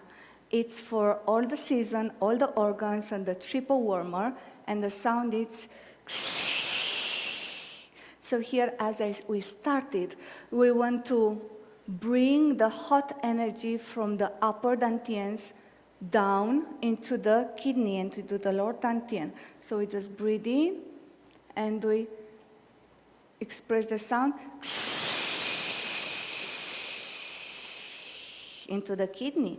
it's for all the season, all the organs, and the triple warmer. And the sound is. So here, as we started, we want to bring the hot energy from the upper dantians down into the kidney and into the lower dantian. So we just breathe in, and we express the sound into the kidney.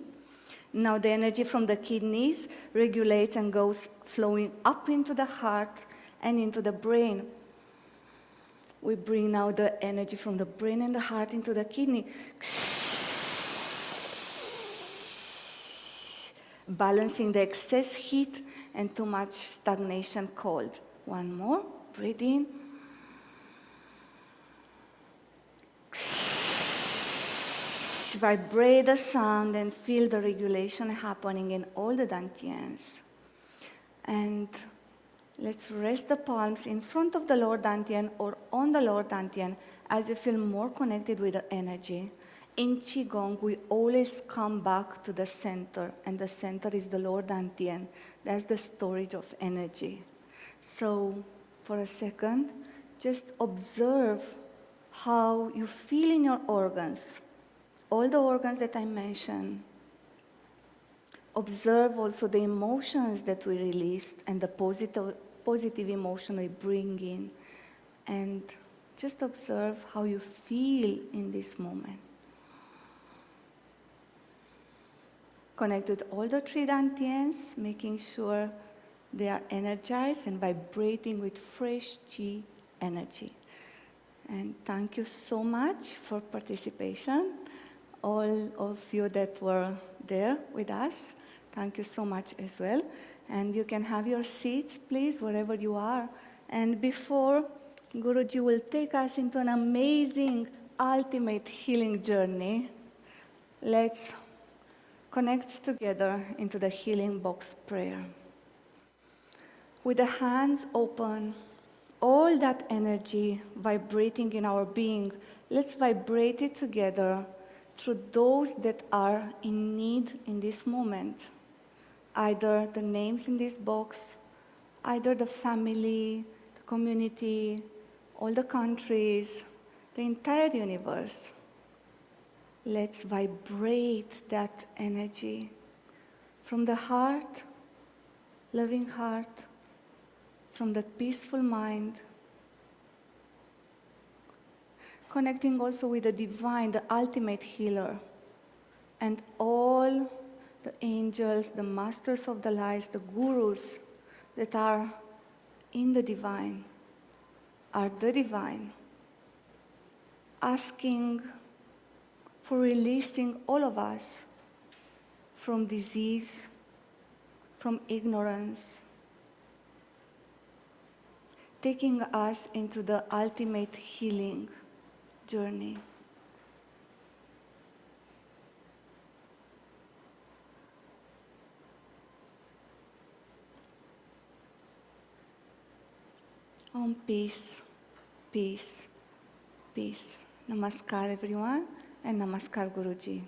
Now the energy from the kidneys regulates and goes flowing up into the heart and into the brain. We bring now the energy from the brain and the heart into the kidney. Balancing the excess heat and too much stagnation cold. One more, breathe in. Vibrate the sound and feel the regulation happening in all the dantians. And let's rest the palms in front of the lower dantian or on the lower dantian as you feel more connected with the energy. In Qigong, we always come back to the center, and the center is the lower dantian. That's the storage of energy. So, for a second, just observe how you feel in your organs, all the organs that I mentioned. Observe also the emotions that we released and the positive emotion we bring in. And just observe how you feel in this moment. Connect with all the three dantians, making sure they are energized and vibrating with fresh qi energy. And thank you so much for participation. All of you that were there with us, thank you so much as well. And you can have your seats, please, wherever you are. And before Guruji will take us into an amazing, ultimate healing journey, let's connect together into the healing box prayer. With the hands open, all that energy vibrating in our being, let's vibrate it together through those that are in need in this moment. Either the names in this box, either the family, the community, all the countries, the entire universe. Let's vibrate that energy from the heart, loving heart, from the peaceful mind, connecting also with the divine, the ultimate healer, and all the angels, the masters of the lights, the gurus that are in the divine, are the divine, asking for releasing all of us from disease, from ignorance, taking us into the ultimate healing journey. Om peace, peace, peace. Namaskar everyone, and Namaskar Guruji.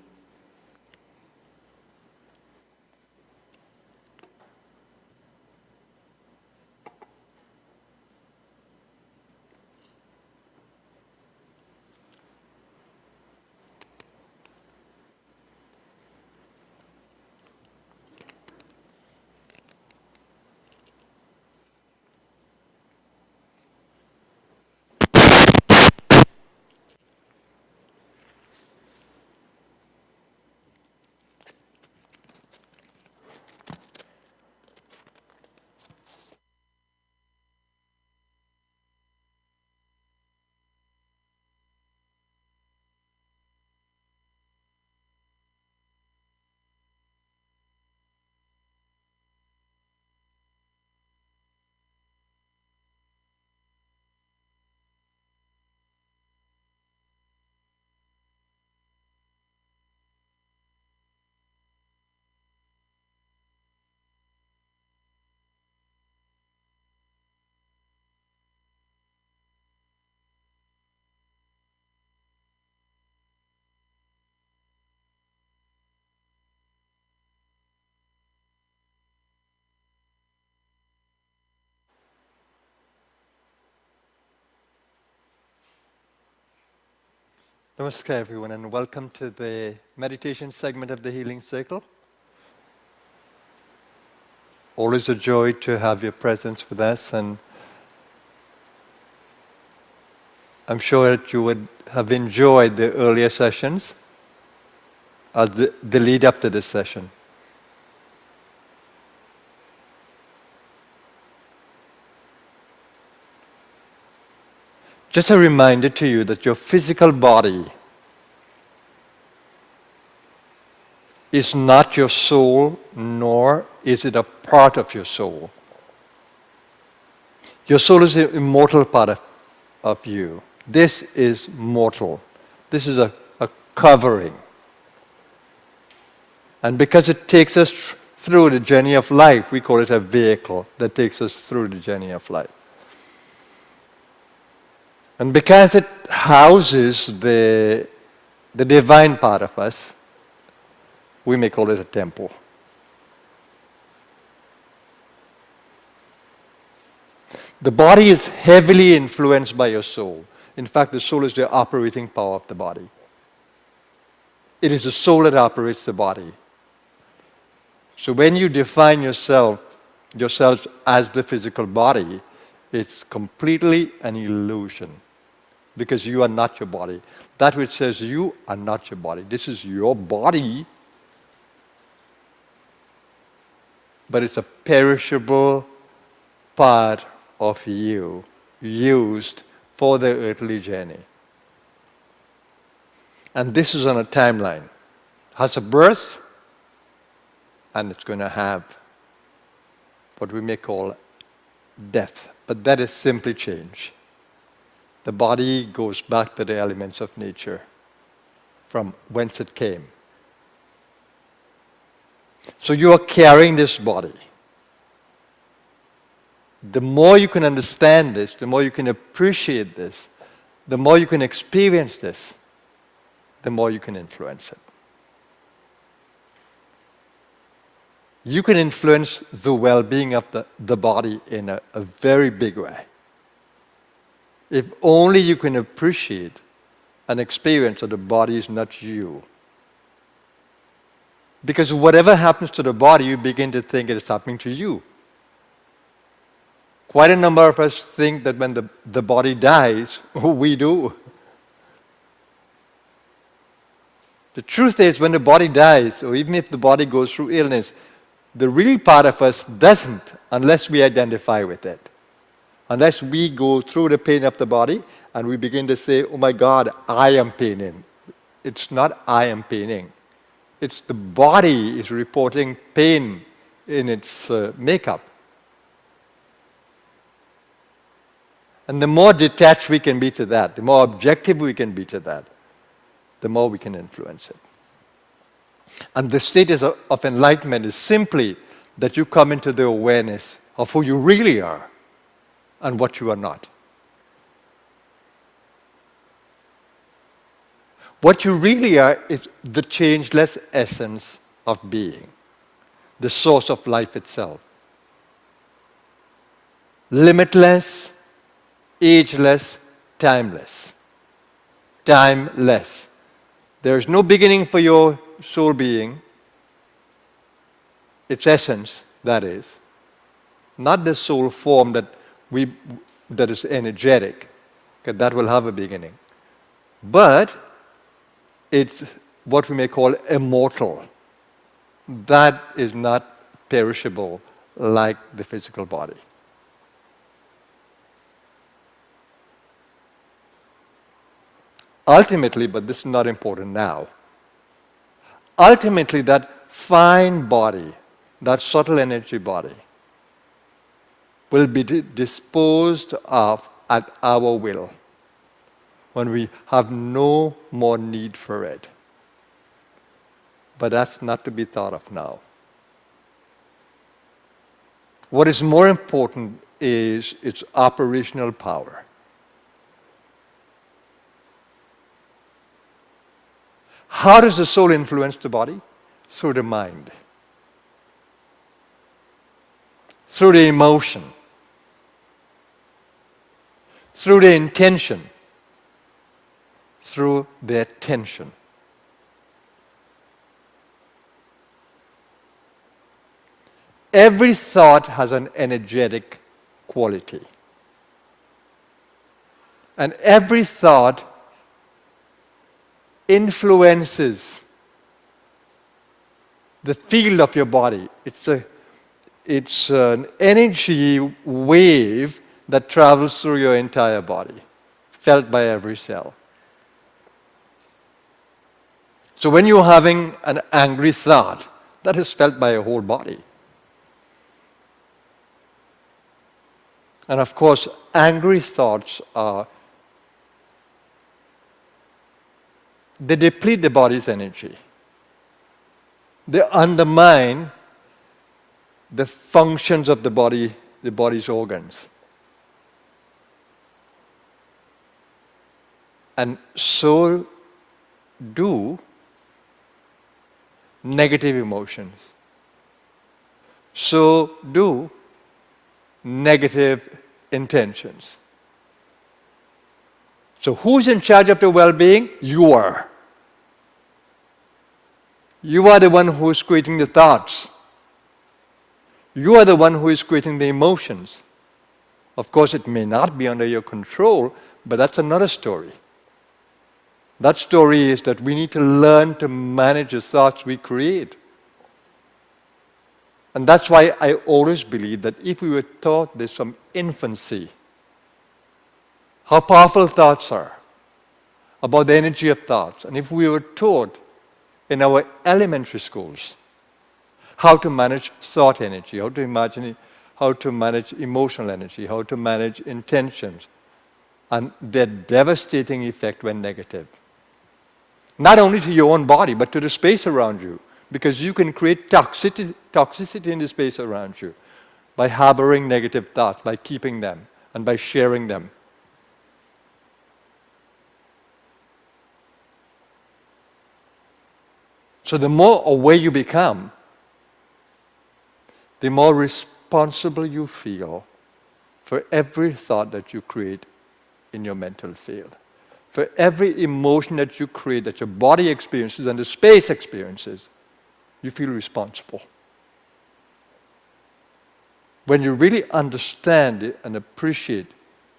Namaskar, everyone, and welcome to the meditation segment of the Healing Circle. Always a joy to have your presence with us, and I'm sure that you would have enjoyed the earlier sessions as the lead up to this session. Just a reminder to you that your physical body is not your soul, nor is it a part of your soul. Your soul is the immortal part of you. This is mortal. This is a covering. And because it takes us through the journey of life, we call it a vehicle that takes us through the journey of life. And because it houses the divine part of us, we may call it a temple. The body is heavily influenced by your soul. In fact, the soul is the operating power of the body. It is the soul that operates the body. So when you define yourselves as the physical body, it's completely an illusion, because you are not your body. That which says you are not your body. This is your body, but it's a perishable part of you used for the earthly journey. And this is on a timeline. It has a birth, and it's going to have what we may call death. But that is simply change. The body goes back to the elements of nature from whence it came. So you are carrying this body. The more you can understand this, the more you can appreciate this, the more you can experience this, the more you can influence it. You can influence the well-being of the body in a very big way. If only you can appreciate and experience that the body is not you. Because whatever happens to the body, you begin to think it is happening to you. Quite a number of us think that when the body dies, we do. The truth is, when the body dies, or even if the body goes through illness, the real part of us doesn't, unless we identify with it. Unless we go through the pain of the body and we begin to say, oh my God, I am paining. It's not I am paining. It's the body is reporting pain in its makeup. And the more detached we can be to that, the more objective we can be to that, the more we can influence it. And the status of enlightenment is simply that you come into the awareness of who you really are and what you are not. What you really are is the changeless essence of being, the source of life itself. Limitless, ageless, timeless. Timeless. There is no beginning for your soul being, its essence, that is. Not the soul form that is energetic, because that will have a beginning. But it's what we may call immortal. That is not perishable like the physical body. Ultimately, but this is not important now, ultimately that fine body, that subtle energy body, will be disposed of at our will when we have no more need for it. But that's not to be thought of now. What is more important is its operational power. How does the soul influence the body? Through the mind, through the emotion, through the intention, through the attention. Every thought has an energetic quality. And every thought influences the field of your body. It's an energy wave that travels through your entire body. felt by every cell. So when you're having an angry thought, that is felt by your whole body. And of course, angry thoughts they deplete the body's energy. They undermine the functions of the body, the body's organs. And so do negative emotions. So do negative intentions. So who's in charge of your well-being? You are. You are the one who is creating the thoughts. You are the one who is creating the emotions. Of course, it may not be under your control, but that's another story. That story is that we need to learn to manage the thoughts we create. And that's why I always believe that if we were taught this from infancy, how powerful thoughts are, about the energy of thoughts, and if we were taught in our elementary schools how to manage thought energy, how to imagine, how to manage emotional energy, how to manage intentions, and their devastating effect when negative. Not only to your own body, but to the space around you. Because you can create toxicity in the space around you by harboring negative thoughts, by keeping them, and by sharing them. So the more aware you become, the more responsible you feel for every thought that you create in your mental field. For every emotion that you create, that your body experiences and the space experiences, you feel responsible. When you really understand it and appreciate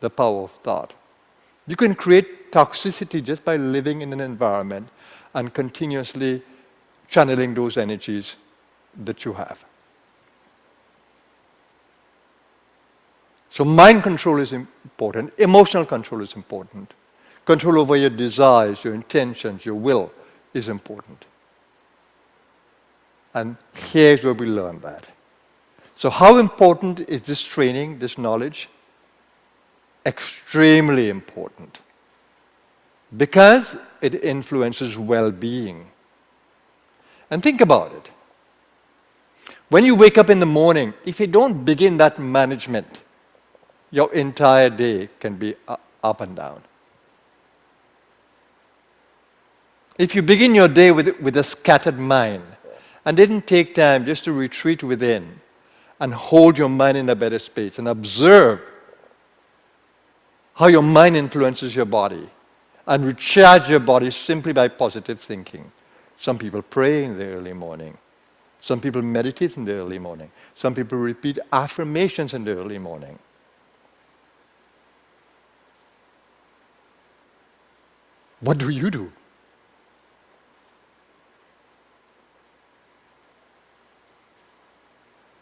the power of thought, you can create toxicity just by living in an environment and continuously channeling those energies that you have. So mind control is important, emotional control is important. Control over your desires, your intentions, your will is important. And here's where we learn that. So how important is this training, this knowledge? Extremely important. Because it influences well-being. And think about it. When you wake up in the morning, if you don't begin that management, your entire day can be up and down. If you begin your day with a scattered mind and didn't take time just to retreat within and hold your mind in a better space and observe how your mind influences your body and recharge your body simply by positive thinking. Some people pray in the early morning. Some people meditate in the early morning. Some people repeat affirmations in the early morning. What do you do?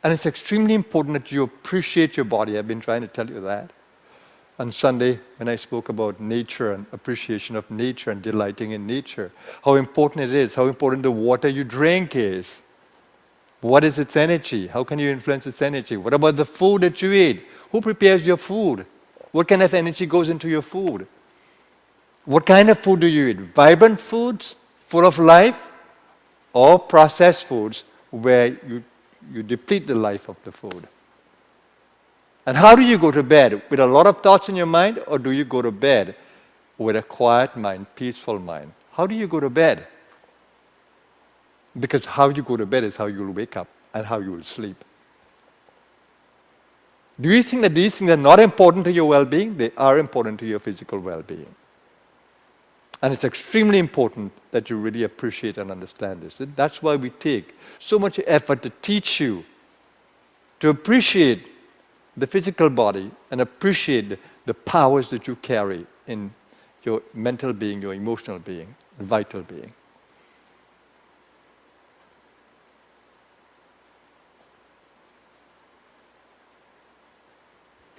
And it's extremely important that you appreciate your body. I've been trying to tell you that. On Sunday, when I spoke about nature and appreciation of nature and delighting in nature, how important it is, how important the water you drink is. What is its energy? How can you influence its energy? What about the food that you eat? Who prepares your food? What kind of energy goes into your food? What kind of food do you eat? Vibrant foods, full of life, or processed foods where you deplete the life of the food? And how do you go to bed? With a lot of thoughts in your mind, or do you go to bed with a quiet mind, peaceful mind? How do you go to bed? Because how you go to bed is how you'll wake up and how you will sleep. Do you think that these things are not important to your well-being? They are important to your physical well-being. And it's extremely important that you really appreciate and understand this. That's why we take so much effort to teach you to appreciate the physical body and appreciate the powers that you carry in your mental being, your emotional being, vital being.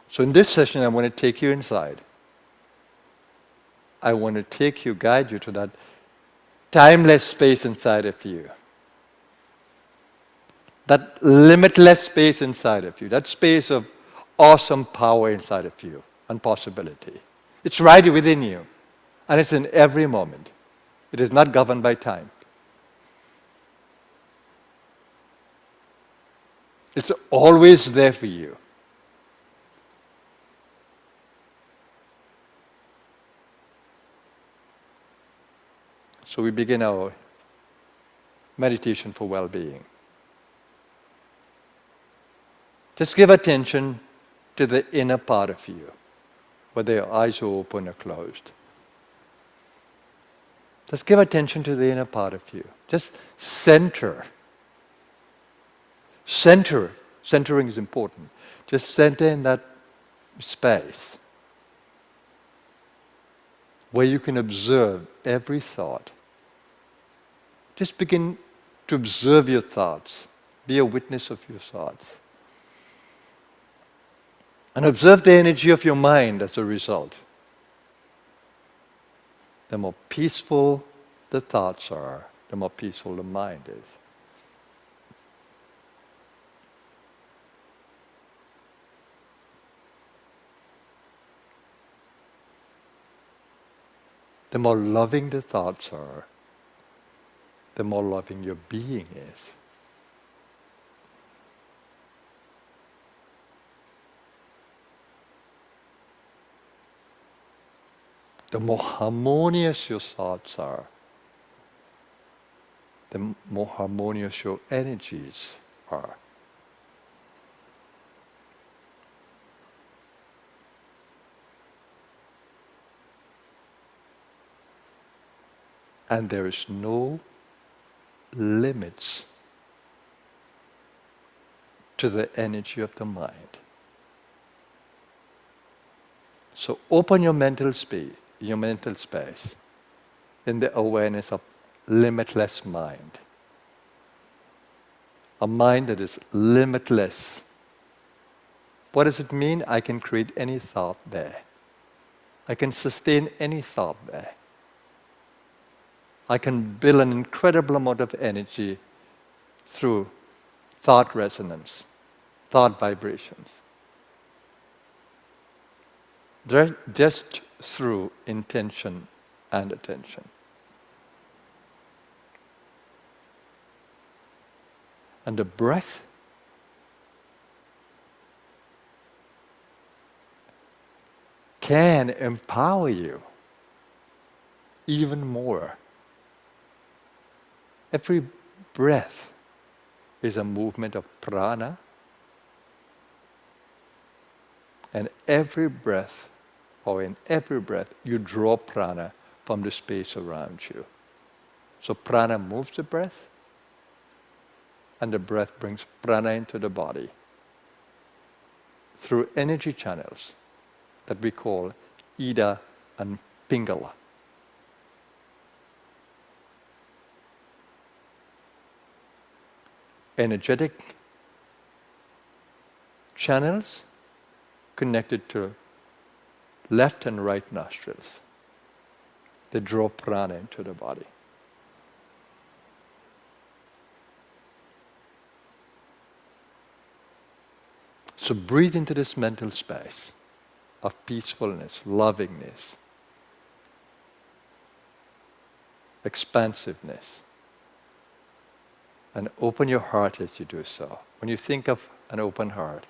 So in this session, I want to take you inside I want to guide you to that timeless space inside of you. That limitless space inside of you. That space of awesome power inside of you and possibility. It's right within you. And it's in every moment. It is not governed by time. It's always there for you. So we begin our meditation for well-being. Just give attention to the inner part of you, whether your eyes are open or closed. Just give attention to the inner part of you. Just center. Centering is important. Just center in that space where you can observe every thought. Just begin to observe your thoughts. Be a witness of your thoughts. And observe the energy of your mind as a result. The more peaceful the thoughts are, the more peaceful the mind is. The more loving the thoughts are, the more loving your being is. The more harmonious your thoughts are, the more harmonious your energies are. And there is no limits to the energy of the mind. So open your mental space in the awareness of limitless mind. A mind that is limitless. What does it mean? I can create any thought there. I can sustain any thought there. I can build an incredible amount of energy through thought resonance, thought vibrations. Just through intention and attention. And the breath can empower you even more. Every breath is a movement of prana, and every breath, or in every breath, you draw prana from the space around you. So prana moves the breath, and the breath brings prana into the body through energy channels that we call Ida and Pingala. Energetic channels connected to left and right nostrils. They draw prana into the body. So breathe into this mental space of peacefulness, lovingness, expansiveness. And open your heart as you do so. When you think of an open heart,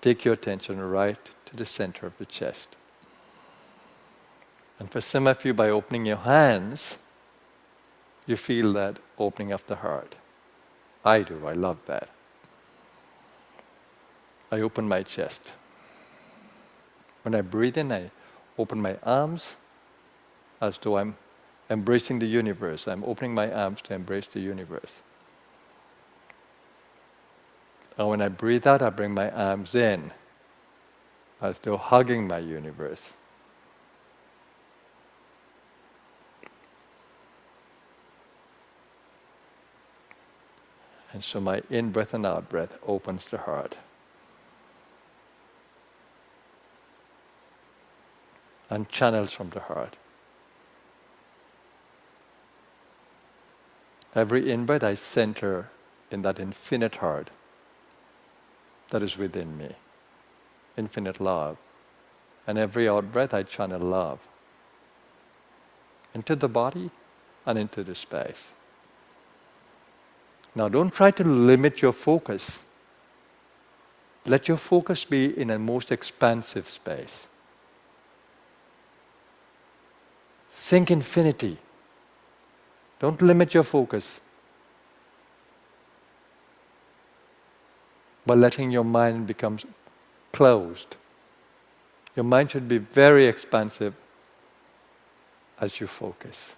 take your attention right to the center of the chest. And for some of you, by opening your hands, you feel that opening of the heart. I do, I love that. I open my chest. When I breathe in, I open my arms as though I'm embracing the universe. I'm opening my arms to embrace the universe. And when I breathe out, I bring my arms in, as though hugging my universe. And so my in-breath and out-breath opens the heart. and channels from the heart. Every in-breath I center in that infinite heart that is within me, infinite love. And every out-breath I channel love into the body and into the space. Now don't try to limit your focus. Let your focus be in a most expansive space. Think infinity. Don't limit your focus by letting your mind become closed. Your mind should be very expansive as you focus.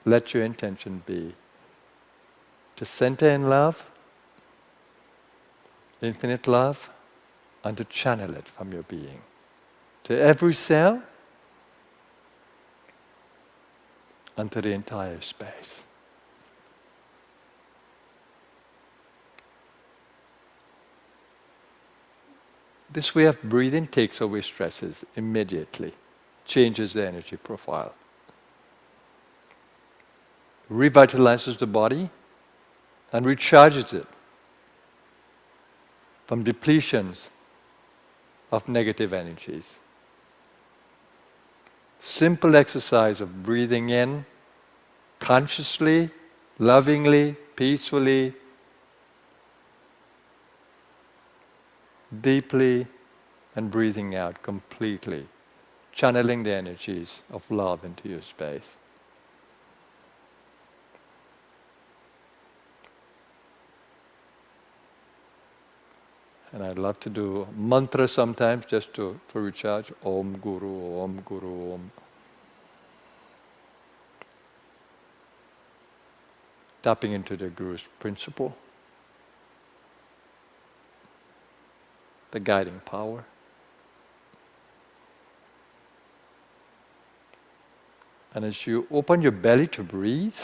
Let your intention be to center in love, infinite love, and to channel it from your being to every cell and to the entire space. This way of breathing takes away stresses immediately, changes the energy profile, revitalizes the body, and recharges it from depletions of negative energies. Simple exercise of breathing in consciously, lovingly, peacefully, deeply, and breathing out completely, channeling the energies of love into your space. And I'd love to do mantra sometimes just to recharge. Om Guru, Om Guru, Om. Tapping into the Guru's principle, the guiding power. And as you open your belly to breathe,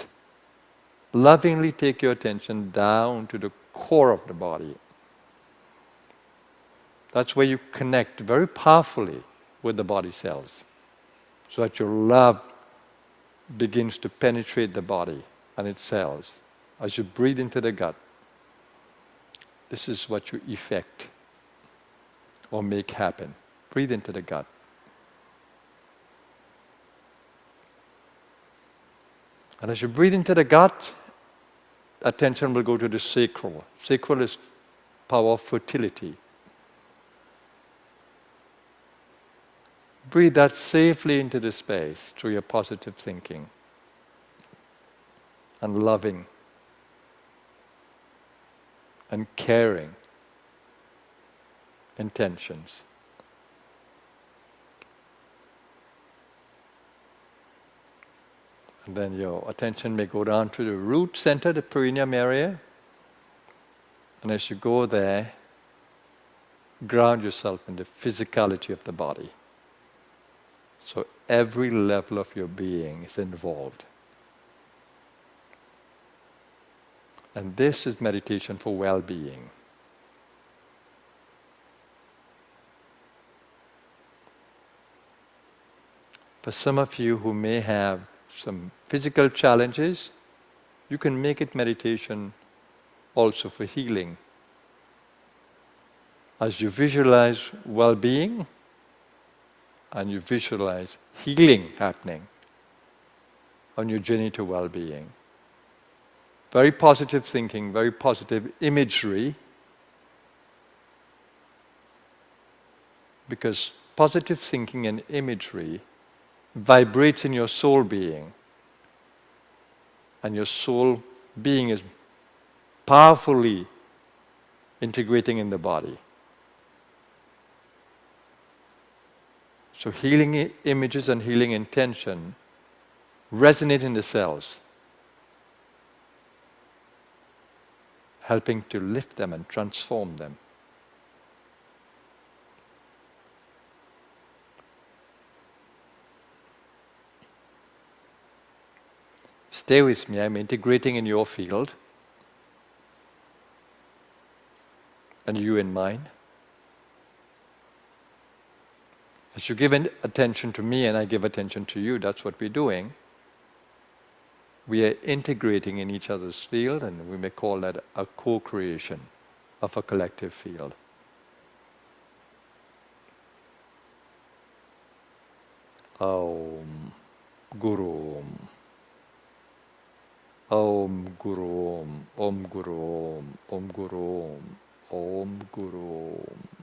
lovingly take your attention down to the core of the body. That's where you connect very powerfully with the body cells, so that your love begins to penetrate the body and its cells. As you breathe into the gut, this is what you effect or make happen. Breathe into the gut. And as you breathe into the gut, attention will go to the sacral. Sacral is power of fertility. Breathe that safely into the space through your positive thinking and loving and caring intentions. And then your attention may go down to the root center, the perineum area. And as you go there, ground yourself in the physicality of the body. So every level of your being is involved. And this is meditation for well-being. For some of you who may have some physical challenges, you can make it meditation also for healing. As you visualize well-being, and you visualize healing happening on your journey to well-being. Very positive thinking, very positive imagery, because positive thinking and imagery vibrates in your soul being, and your soul being is powerfully integrating in the body. So healing images and healing intention resonate in the cells, helping to lift them and transform them. Stay with me, I'm integrating in your field, and you in mine. As you give attention to me and I give attention to you, that's what we're doing. We are integrating in each other's field, and we may call that a co-creation of a collective field. Om Guru Om. Om Guru Om. Om Guru Om. Om Guru Om. Om Guru Om.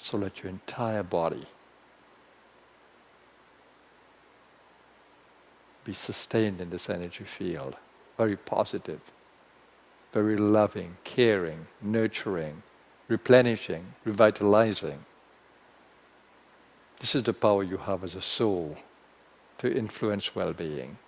So let your entire body be sustained in this energy field. Very positive, very loving, caring, nurturing, replenishing, revitalizing. This is the power you have as a soul to influence well-being.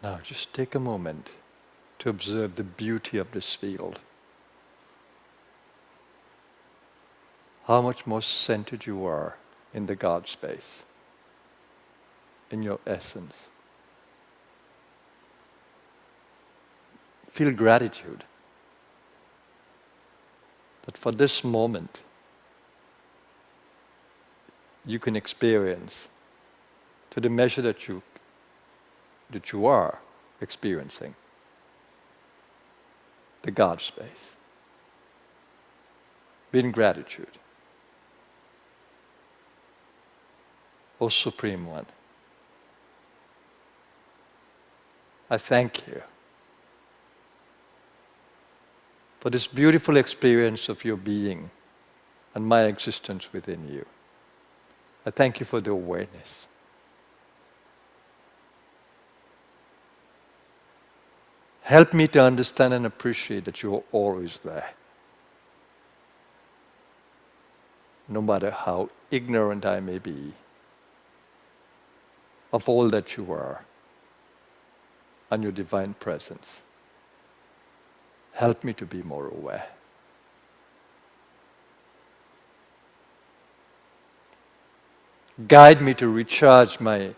Now just take a moment to observe the beauty of this field. How much more centered you are in the God space, in your essence. Feel gratitude that for this moment you can experience to the measure that you are experiencing the God space. Be in gratitude. O Supreme One, I thank you for this beautiful experience of your being and my existence within you. I thank you for the awareness. Help me to understand and appreciate that you are always there. No matter how ignorant I may be of all that you are and your divine presence. Help me to be more aware. Guide me to recharge my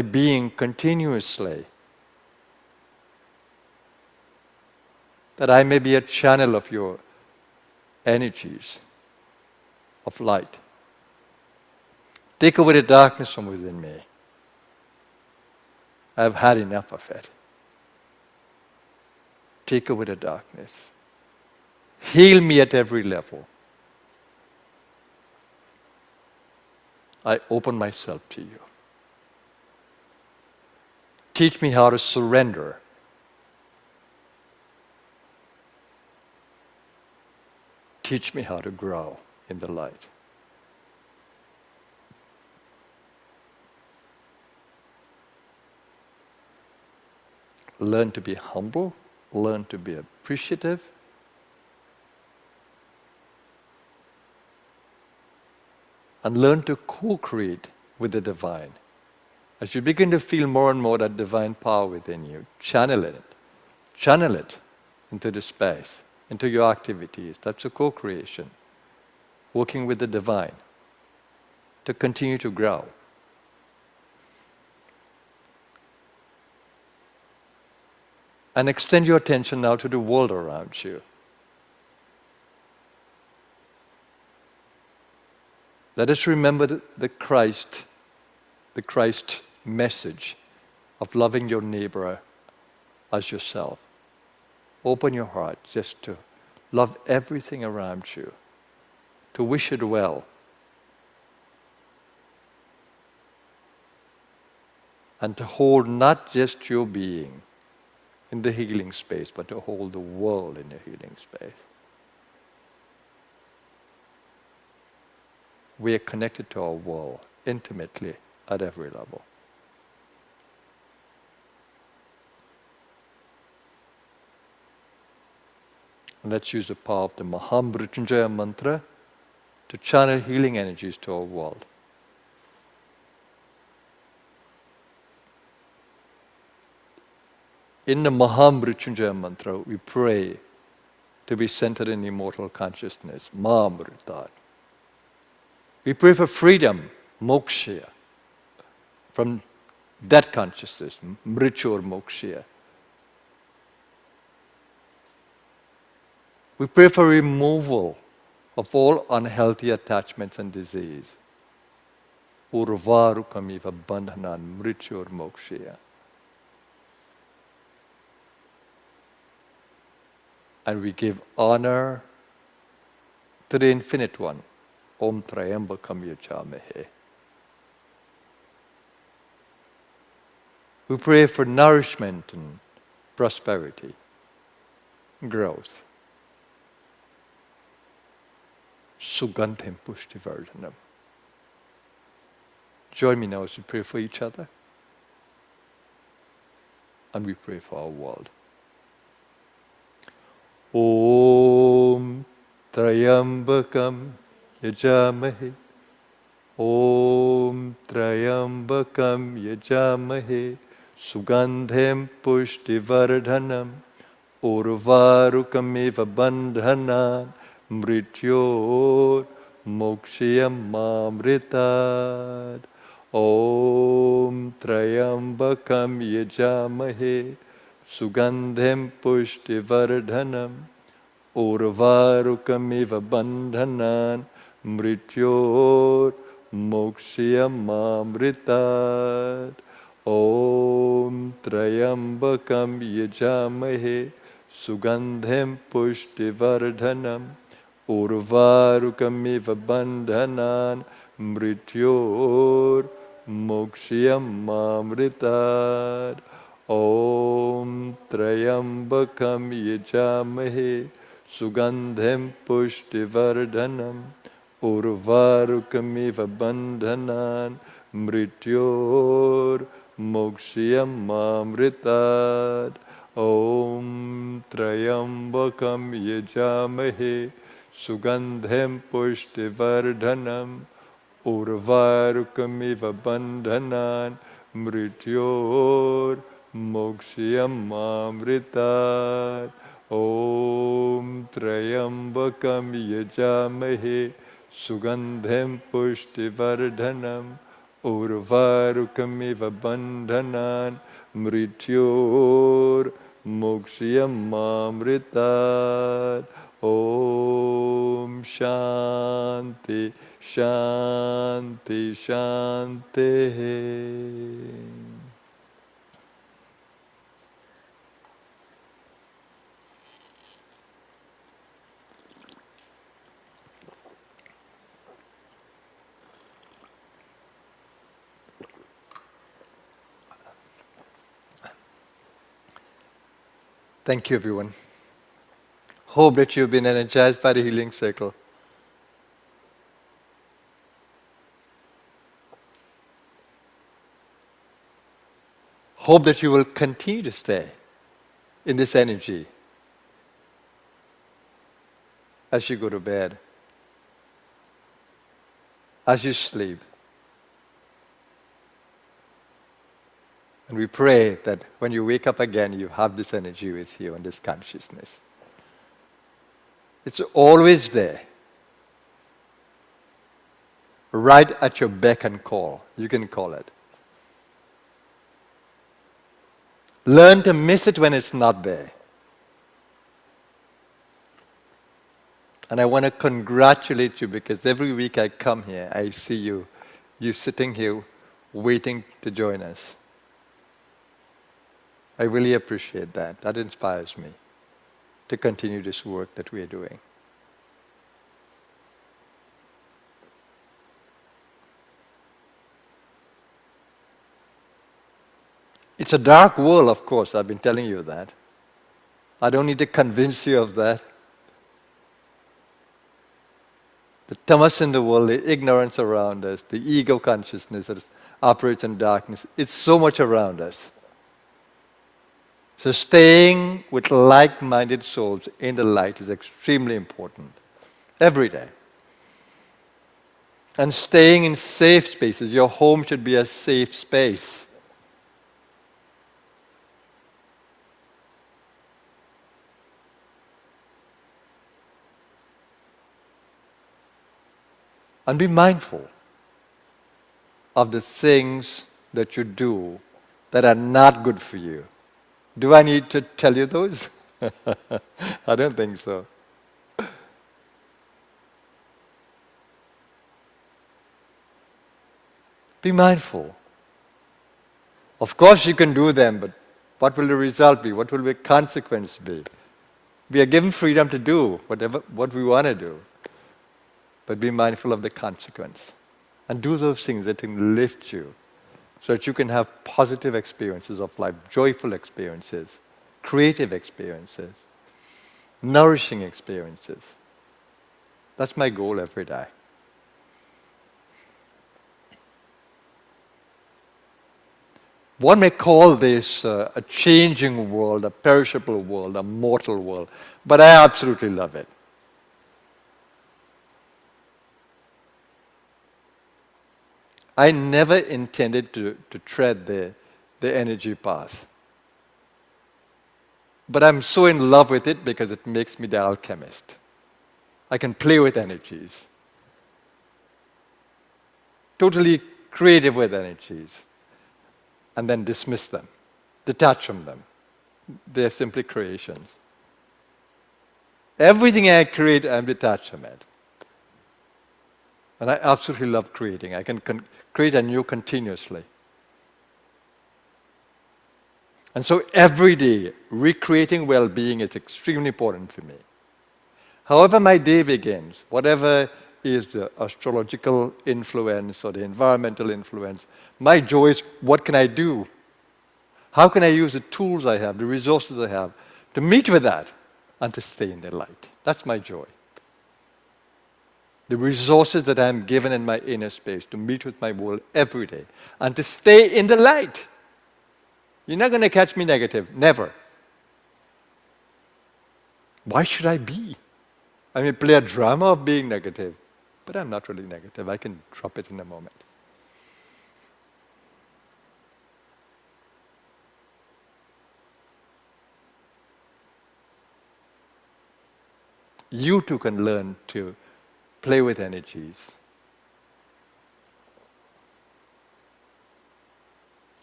being continuously, that I may be a channel of your energies of light. Take away the darkness from within me. I've had enough of it. Take away the darkness. Heal me at every level. I open myself to you. Teach me how to surrender. Teach me how to grow in the light. Learn to be humble, learn to be appreciative, and learn to co-create with the divine. As you begin to feel more and more that divine power within you, channel it into the space, into your activities. That's a co-creation, working with the divine to continue to grow. And extend your attention now to the world around you. Let us remember the Christ message of loving your neighbor as yourself. Open your heart just to love everything around you, to wish it well, and to hold not just your being in the healing space, but to hold the world in the healing space. We are connected to our world intimately at every level. And let's use the power of the Mahamrityunjaya mantra to channel healing energies to our world. In the Mahamrityunjaya mantra, we pray to be centered in immortal consciousness, Mahamritat. We pray for freedom, moksha, from that consciousness, mrityur moksha. We pray for removal of all unhealthy attachments and disease. Urvarukamiva bandhanan mrityur moksha. And we give honor to the Infinite One. Om Trayambakam Yajamahe. We pray for nourishment and prosperity, growth. Sugandhim Pushtivardhanam. Join me now as we pray for each other. And we pray for our world. Om Trayambakam Yajamahe. Om Trayambakam Yajamahe. Sugandhem pushtivardhanam urvarukamiva bandhanan mrityor mokshiyam mamritad. Om Trayambakam Yajamahe Sugandhem Pushtivardhanam Urvarukamiva Bandhanan Mrityor Mokshiyam Mamritad. Om Trayambakam Yajamahe Sugandhem Pushtivardhanam Urvarukamiva Bandhanan Mrityor Mokshiyam Mamritad. Om Trayambakam Yajamahe Sugandhem Pushtivardhanam Urvarukamiva Bandhanan Mrityor Mokshiyam Mamritad. Om Trayambakam Yajamahe Sugandhem Pushtivardhanam Urvarukamiva Bandhanan Mrityor Mokshiyam Mamritad. Om Trayambakam Yajamahe Sugandhem Pushtivardhanam Urvarukamiva Bandhanan Mrityor Mokshiyam Mamritad. Om Shanti Shanti Shanti. Thank you, everyone. Hope that you've been energized by the healing circle. Hope that you will continue to stay in this energy as you go to bed, as you sleep. And we pray that when you wake up again, you have this energy with you and this consciousness. It's always there, right at your beck and call. You can call it. Learn to miss it when it's not there. And I want to congratulate you because every week I come here, I see you sitting here waiting to join us. I really appreciate that. That inspires me to continue this work that we are doing. It's a dark world, of course, I've been telling you that. I don't need to convince you of that. The tamas in the world, the ignorance around us, the ego consciousness that operates in darkness, it's so much around us. So staying with like-minded souls in the light is extremely important, every day. And staying in safe spaces. Your home should be a safe space. And be mindful of the things that you do that are not good for you. Do I need to tell you those? I don't think so. Be mindful. Of course you can do them, but what will the result be? What will the consequence be? We are given freedom to do what we want to do. But be mindful of the consequence. And do those things that can lift you so that you can have positive experiences of life, joyful experiences, creative experiences, nourishing experiences. That's my goal every day. One may call this a changing world, a perishable world, a mortal world, but I absolutely love it. I never intended to tread the the energy path. But I'm so in love with it because it makes me the alchemist. I can play with energies. Totally creative with energies. And then dismiss them, detach from them. They're simply creations. Everything I create, I'm detached from it. And I absolutely love creating. I can create anew continuously. And so every day, recreating well-being is extremely important for me. However my day begins, whatever is the astrological influence or the environmental influence, my joy is, what can I do? How can I use the tools I have, the resources I have, to meet with that and to stay in the light? That's my joy. The resources that I'm given in my inner space to meet with my world every day and to stay in the light. You're not going to catch me negative, never. Why should I be? I may play a drama of being negative, but I'm not really negative. I can drop it in a moment. You too can learn to play with energies.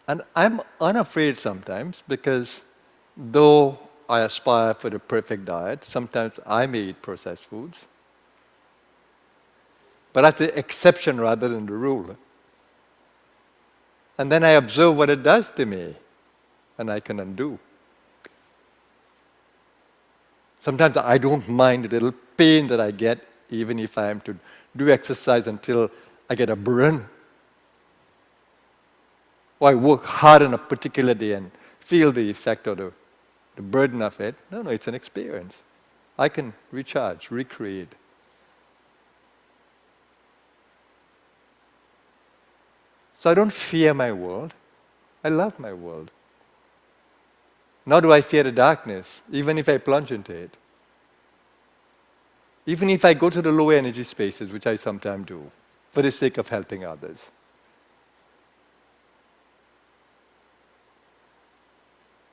And I'm unafraid sometimes because though I aspire for the perfect diet, sometimes I may eat processed foods. But that's the exception rather than the rule. And then I observe what it does to me, and I can undo. Sometimes I don't mind the little pain that I get, even if I am to do exercise until I get a burn. Or I work hard on a particular day and feel the effect or the burden of it. No, it's an experience. I can recharge, recreate. So I don't fear my world. I love my world. Nor do I fear the darkness, even if I plunge into it. Even if I go to the low energy spaces, which I sometimes do, for the sake of helping others.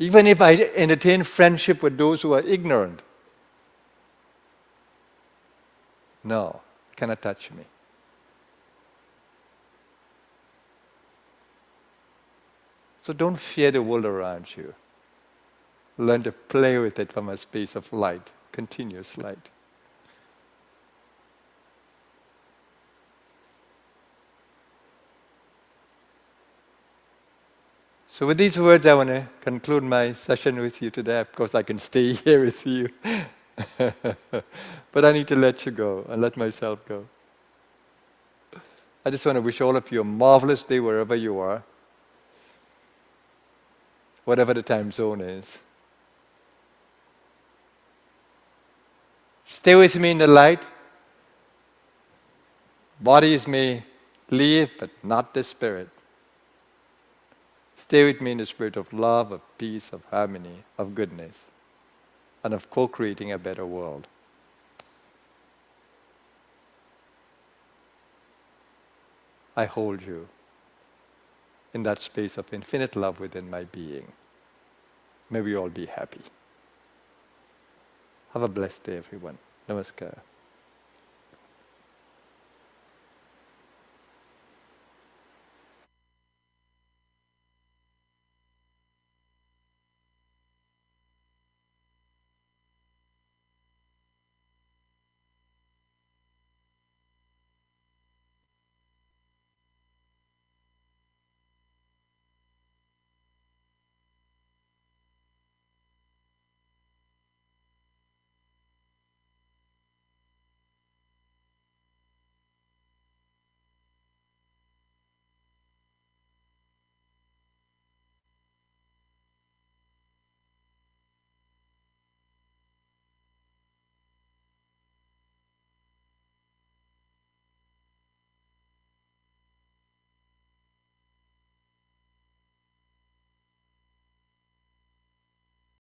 Even if I entertain friendship with those who are ignorant. No, cannot touch me. So don't fear the world around you. Learn to play with it from a space of light, continuous light. So with these words, I want to conclude my session with you today. Of course, I can stay here with you. But I need to let you go and let myself go. I just want to wish all of you a marvelous day wherever you are, whatever the time zone is. Stay with me in the light. Bodies may leave, but not the spirit. Stay with me in the spirit of love, of peace, of harmony, of goodness, and of co-creating a better world. I hold you in that space of infinite love within my being. May we all be happy. Have a blessed day, everyone. Namaskar.